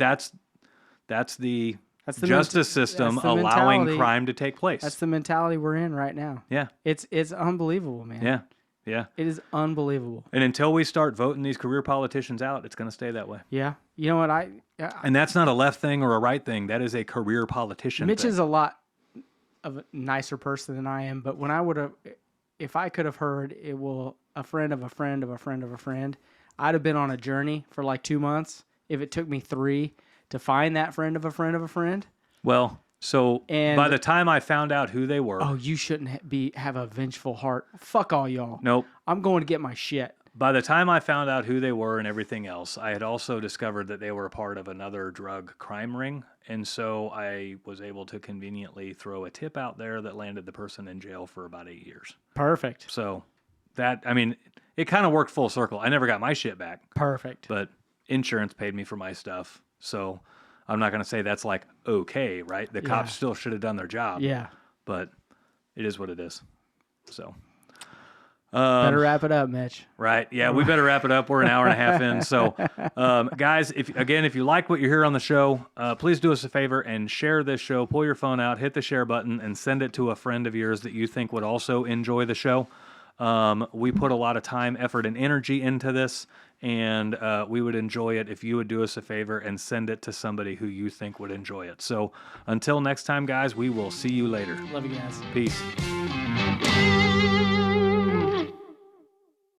That's the justice system that's the allowing mentality. crime to take place. That's the mentality we're in right now. Yeah. It's unbelievable, man. Yeah. Yeah. It is unbelievable. And until we start voting these career politicians out, it's going to stay that way. Yeah. You know what? And that's not a left thing or a right thing. That is a career politician Mitch thing. is a lot of a nicer person than I am, but when I would have, if I could have heard it will a friend of a friend of a friend of a friend, I'd have been on a journey for like 2 months. If it took me 3 to find that friend of a friend of a friend. Well, so And- by the time I found out who they were, Oh, you shouldn't have a vengeful heart. Fuck all y'all. nope. I'm going to get my shit. By the time I found out who they were and everything else, I had also discovered that they were a part of another drug crime ring. And so I was able to conveniently throw a tip out there that landed the person in jail for about 8 years. Perfect. So that, I mean, it kind of worked full circle. I never got my shit back, Perfect. but insurance paid me for my stuff. So I'm not going to say that's like okay, right? The cops still should have done their job. Yeah. But it is what it is. So. Better wrap it up, Mitch. Right. Yeah, we better wrap it up. We're an hour and a half in. So, guys, if you like what you hear on the show, please do us a favor and share this show. Pull your phone out, hit the share button, and send it to a friend of yours that you think would also enjoy the show. We put a lot of time, effort, and energy into this, and we would enjoy it if you would do us a favor and send it to somebody who you think would enjoy it. So, until next time, guys, we will see you later. Love you guys. Peace.